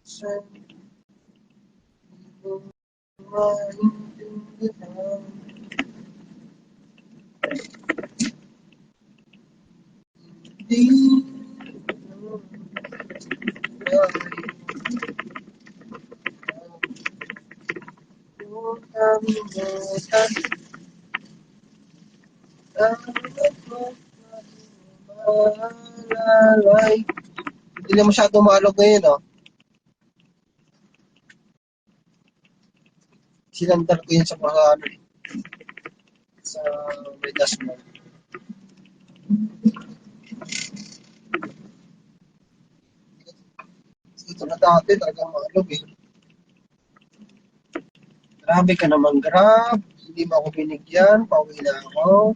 Sanay. Maintindihan. Di mo kalimutan ang malalay. Hindi na masyado maalog ngayon, no? Sinandal ko yun sa mga ano, eh, sa Vegas mo. Ito na dati talagang maalog, eh. Grabe ka naman, Grab. Hindi mo ako binigyan. Pauwi na ako.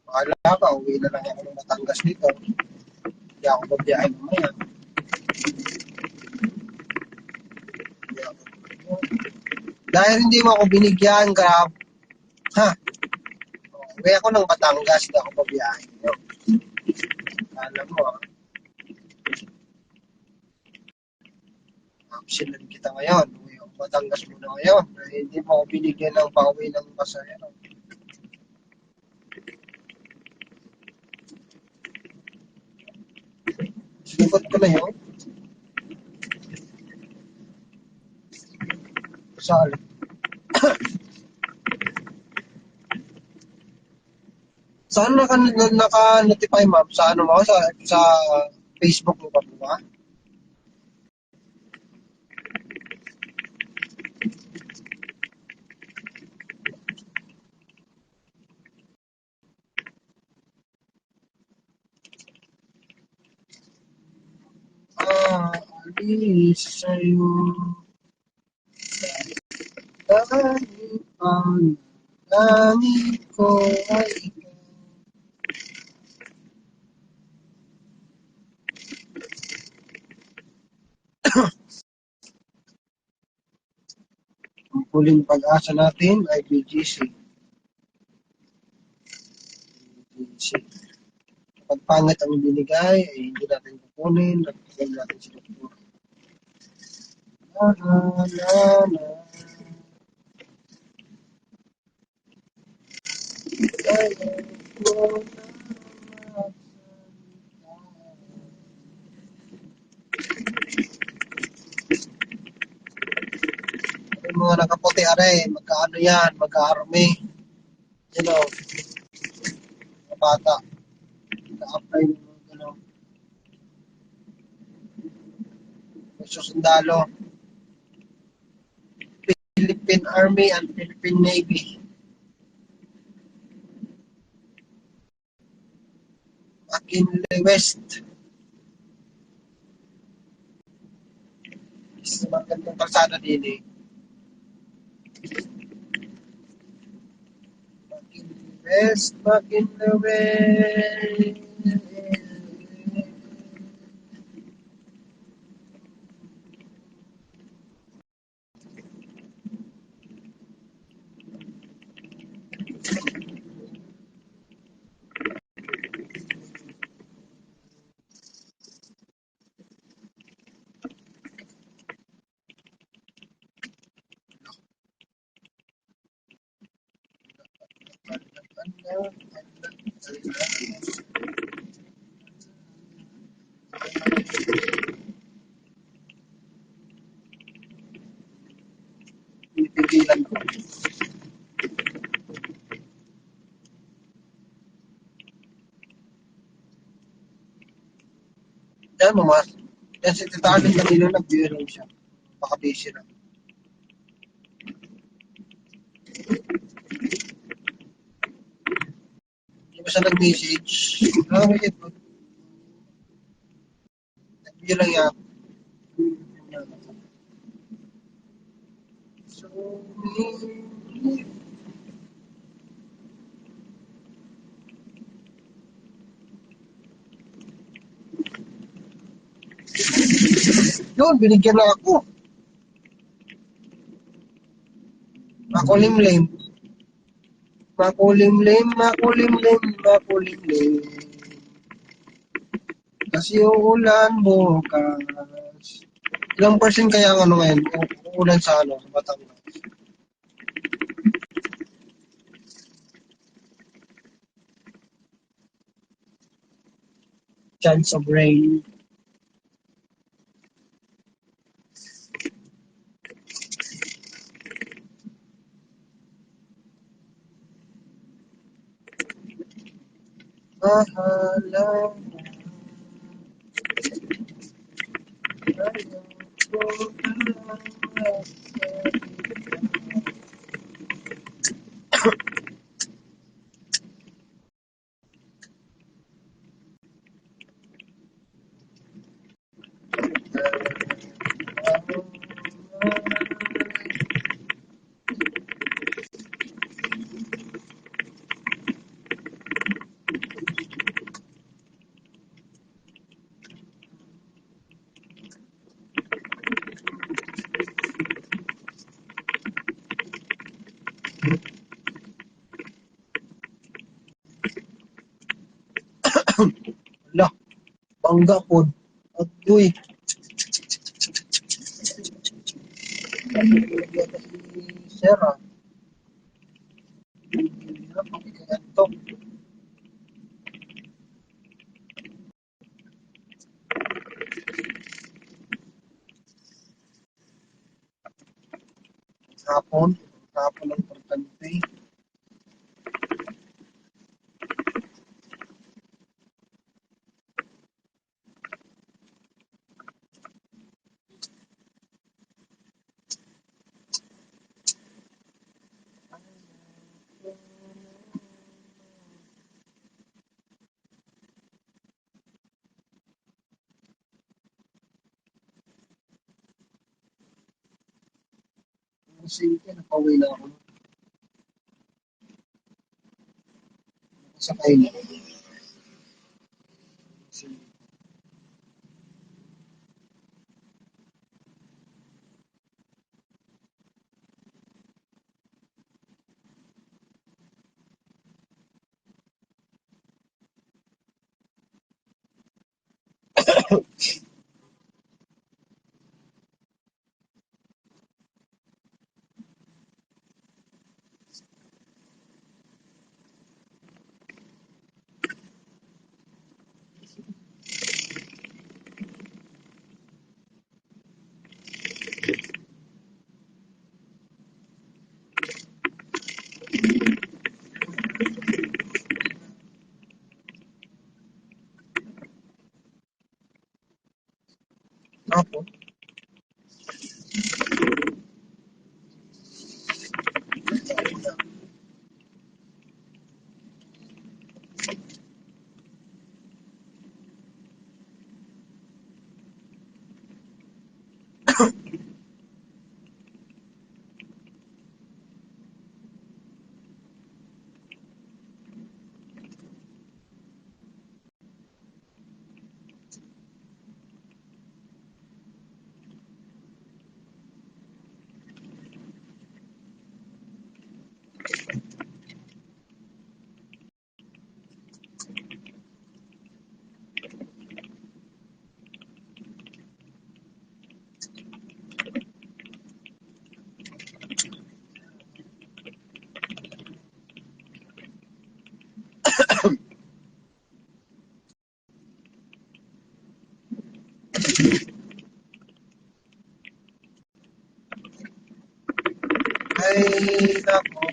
Bahala ka, uwi na lang ako ng Batangas dito. Hindi ako babiyahin mamaya. Hindi ako Dahil hindi mo ako binigyan, Grab. Ha? Uwi ako ng Batangas, hindi ako babiyahin. No? Alam mo, absent kita ngayon. Uwi ako Batangas muna ngayon. Dahil hindi mo ako binigyan ng pauwi ng pasahero. Sinigot ko na yun. Saan? Saan naka-notify, ma'am? Sa ano mo? Sa Facebook mo ba po ba? Alis sa'yo dahil ang langit ko ay ang huling pag-asa natin ay BGC. BGC. Kapag pangit ang binigay, ay hindi natin kukunin at hindi natin sila kukunin. La, la, la, la. Ayaw ko na Yung mga nakaputi aray, magkaano yan, magka-army. You know, mga bata. Naka-apply ng mga gano'n. Gusto sundalo. Philippine Army and Philippine Navy. McKinley West. Is magandang kalsada din eh. McKinley West, McKinley West. Pipigilan ko. Yan mo mas. Yan si Tita Aling kanina nag-view lang siya. Baka busy na. Hindi ba siya nag-message? Bakit? Nag-view lang yan. So, yun, binigyan na ako. Makulimlim. Makulimlim, makulimlim, makulimlim. Kasi uulan bukas. Ilang percent kaya ang ano ngayon? Uulan sa ano, sa Batangas. Chance of rain. Mahala. Lah, bangga po. Agoy. Si Sarah. Ito. Hapon. Hapon ang importante. Kasi napauwi na ako. Sakay na. Ay, naku,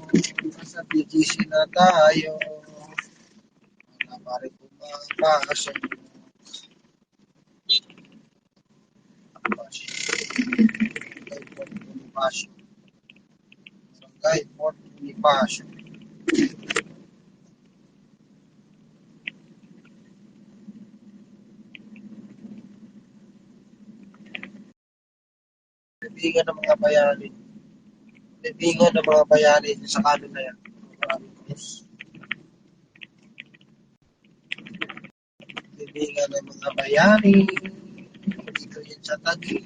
nasa BGC na tayo. Wala pa rin pumapasok. Barangay Port Bonifacio. Kaibigan ng mga bayani. Kaibigan ng mga bayani sa kanan na yan. Maraming krus. Kaibigan ng mga bayani. Dito yan sa Taguig.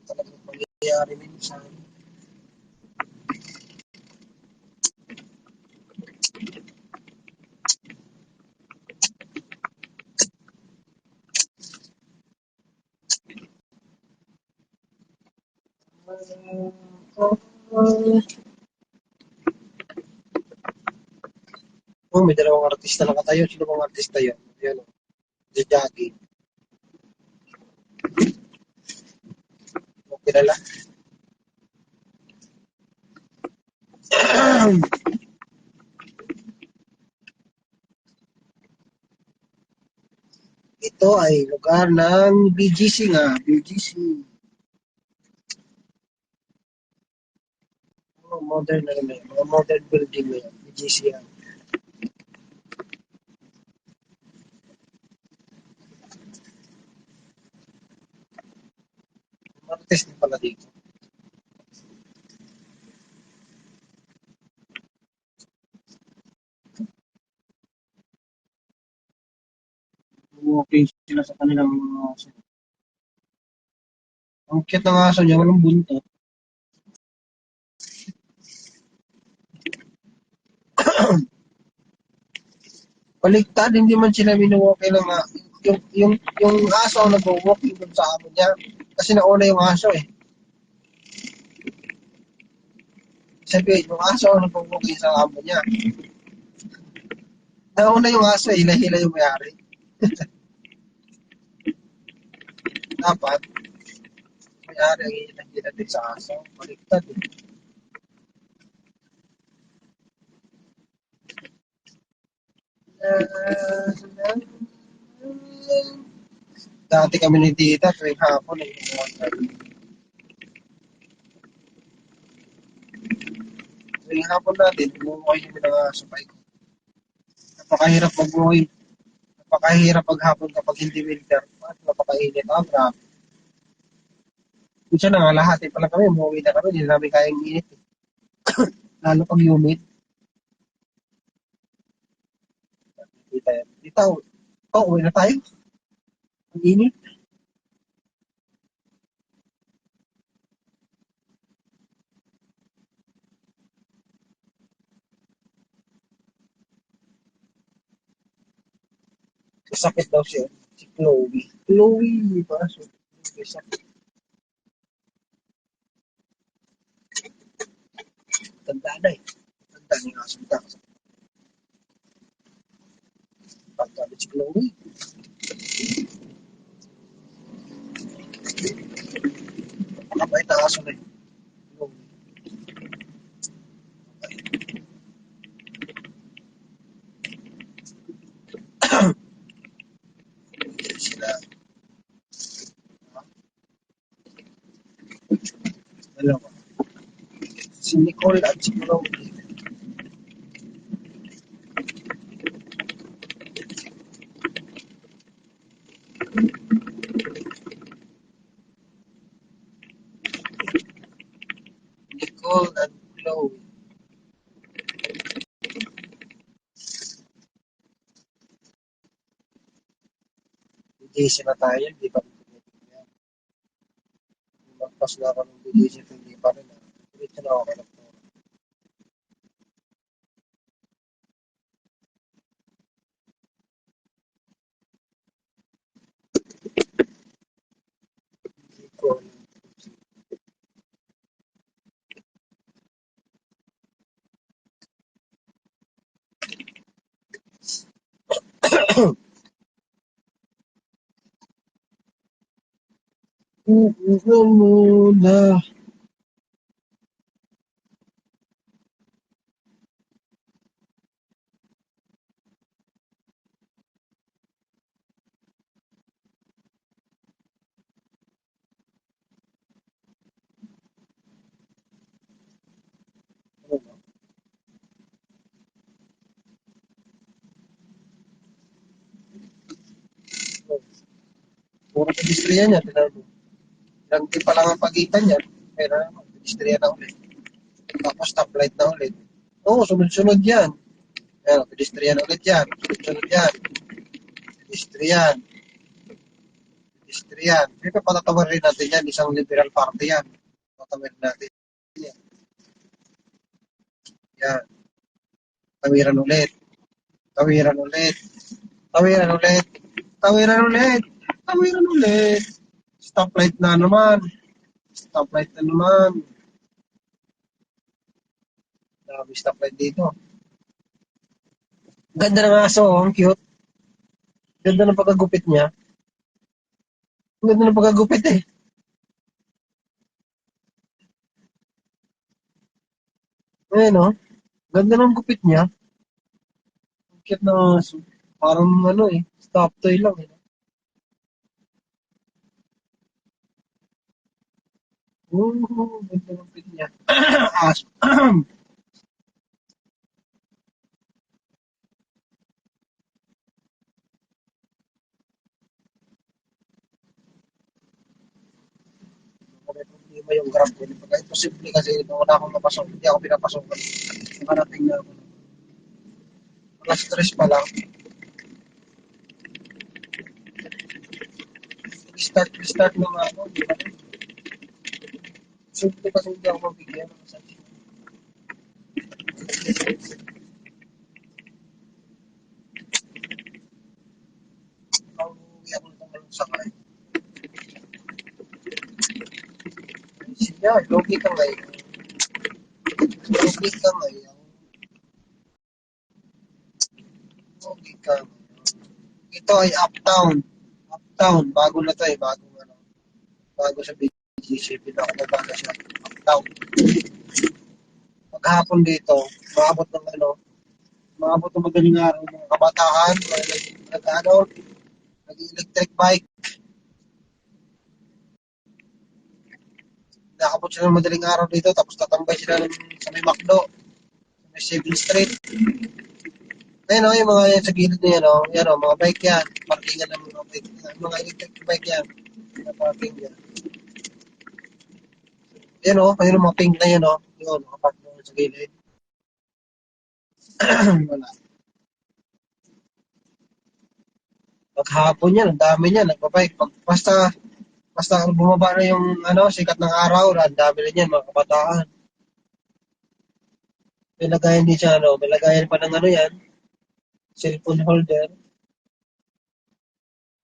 Talagang pangyayari minsan. Oh, may dalawang artista nakatayo. Sino bang artista yun? Yun, oh. Si Jackie. Mo kilala. Ito ay lugar ng BGC nga. BGC. Mga modern na naman. Mga modern building na yan. BGC yan. Martes din pala dito. Walking sila sa kanilang mga aso. Ang cute ng aso niya, walang buntot. Baliktad, hindi man sila minuwalk lang nga. Yung aso ang nag-walking dun sa amo niya. Kasi nauna yung aso eh. Sabi, yung aso ang nag-walking sa amo niya. Nauna yung aso eh, hila-hila yung mayari. Dapat, mayari ang hila-hila din sa aso. Baliktad eh. Dati kami ni tita, tuwing hapon, tuwing hapon natin, bumuhay kami ng aso. Napakahirap magbuhay. Napakahirap maghapon kapag hindi winter. At napakainit. Grabe. Minsan na nga lahat eh pala kami, umuwi na kami, hindi namin kayang init. Lalo pag humid. Dito, uwi na tayo. Ang init. Sakit daw siya. Si Chloe. Chloe, ba? So, sakit. Tanda na eh. Tanda niya nga sunta. Pagkabit si Chloe. Makabait na aso na eh. Chloe. Sila. Dalawa. Si Nicole at si Chloe. Nicole and Chloe. BGC na tayo, hindi pa rin pwede yan. Magpas na ako ng BGC, hindi pa rin. Dito na ako kalap ko. Hindi ko alam. Muna. Puro pedestrian yan. Ilang di pa lang ang pagitan yan. Pero pedestrian na ulit. Tapos stoplight na ulit. Oo, sunod-sunod yan. Ayan, pedestrian ulit yan. Sunod-sunod yan. Pedestrian. Pedestrian. Siyempre patatawin rin natin yan. Isang liberal party yan. Patatawin natin yan. Yan. Tawiran ulit. Tawiran ulit. Tawiran ulit. Tawiran ulit. Tawiran ulit. Stoplight na naman. Stoplight na naman. Dami stoplight dito. Ganda ng aso, oh. Ang cute. Ganda ng pagkagupit niya. Ang ganda ng pagkagupit eh. Ayan oh. Ganda ng gupit niya. Ang cute ng aso. Parang ano eh. Stop toy lang eh. Ganda ng gupit niya. Aso. May problema yung grab ko. Pagka imposible kasi nung wala akong mapasok, hindi ako pinapasok. Nakarating na ako. Mga stress pa lang. Restart na nga ako. Di ba? Simple kasi hindi ako mabigyan. Ang uwi ako nung sakay. Siya, logi ka ngayon. Logi ka ngayon. Logi ka ngayon. Ito ay Uptown. Uptown. Bago na to eh. Bago sa BGC. Pinakababa na siya. Uptown. Maghapon dito, maabot ng maabot ng madaling araw ng kabataan, nag-electric bike. Nakabot sila ng madaling araw dito, tapos tatambay sila sa may McDo, sa may 7th Street. Ayun o, yung mga yan sa gilid na yan o, mga bike yan, parkingan ng mga bike, mga electric bike yan, mga parking yan. Yan o, ayun o, mga pink na yan o, yun, nakapark na sa gilid. Wala. Maghapon yan, ang dami niyan, nagbabike. Basta bumaba na yung sikat ng araw, ang dami na niyan, mga kabataan. May lagayan din siya, may lagayan pa ng yan, cellphone holder.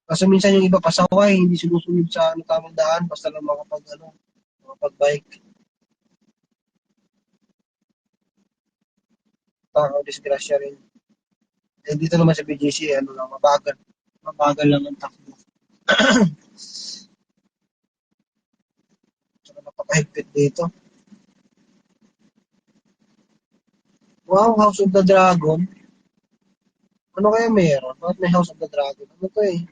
Kasi minsan yung iba pasaway, hindi sinusunod sa tamang daan, basta lang makapag-bike. Takaw, disgrasya rin. Eh, dito naman sa BGC, mabagal. Mabagal lang ang takbo. Saka napakahigpit dito. Wow, House of the Dragon. Ano kaya meron? Bakit may House of the Dragon? Ano to eh?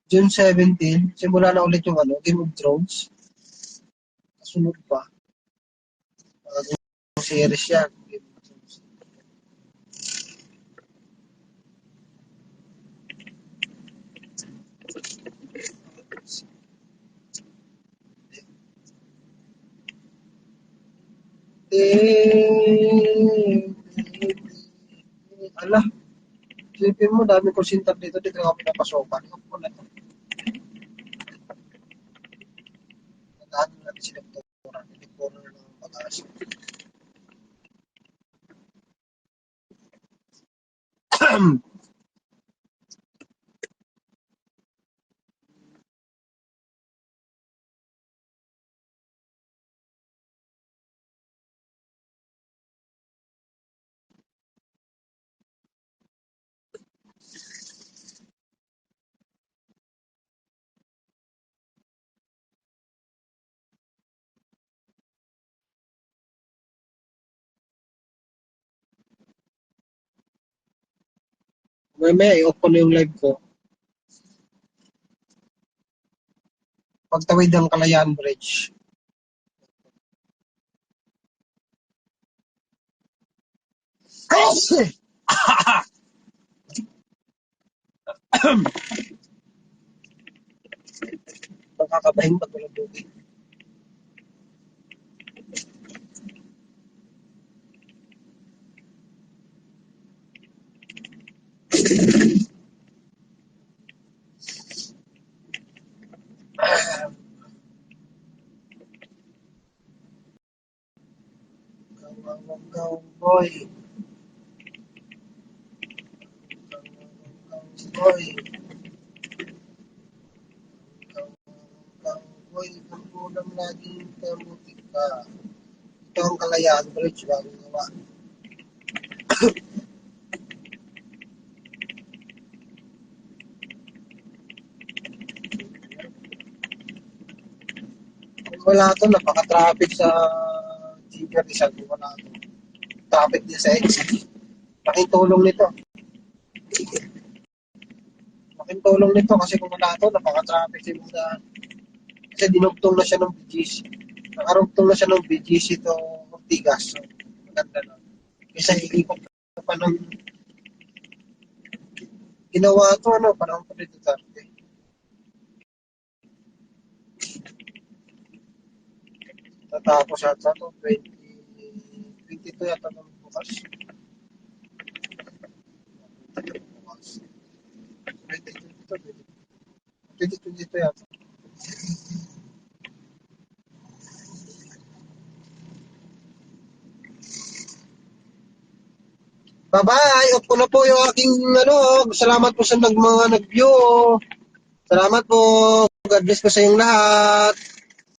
June 17, simula na ulit yung Game of Thrones. Kasunod pa. Series yan. Game of Thrones. Ala, Isipin mo, dami call center dito, dito ako pinapasokan. Ikaw po na ito. Naghahanap natin si Doktora. Hindi po na ng pag-aas. Mamaya, i-off ko na yung live ko. Pagtawid ng Kalayaan Bridge. Pagkakabahing pagkulabukin. Boy. Boy. Boy, pagkulang laging kamutik ka. Ito ang Kalayaan Bridge, bagong gawa. Kung wala ito, napaka-traffic sa Jigger Rizal. Kung wala ito. Traffic din sa exit. Laking tulong nito. Laking tulong nito kasi kung wala ito, napaka-traffic sa mga. Kasi dinugtong na siya ng BGC. Nakarugtong na siya ng BGC ito Ortigas. So, maganda na. Kasi ikot pa ng ginawa ito, panahon pa rin Duterte. Tatapos yata ito, 2022 yata ng bukas. 2022 yata. Bye-bye! Off ko na po yung aking salamat po sa mga nag-view. Salamat po. God bless po sa inyong lahat.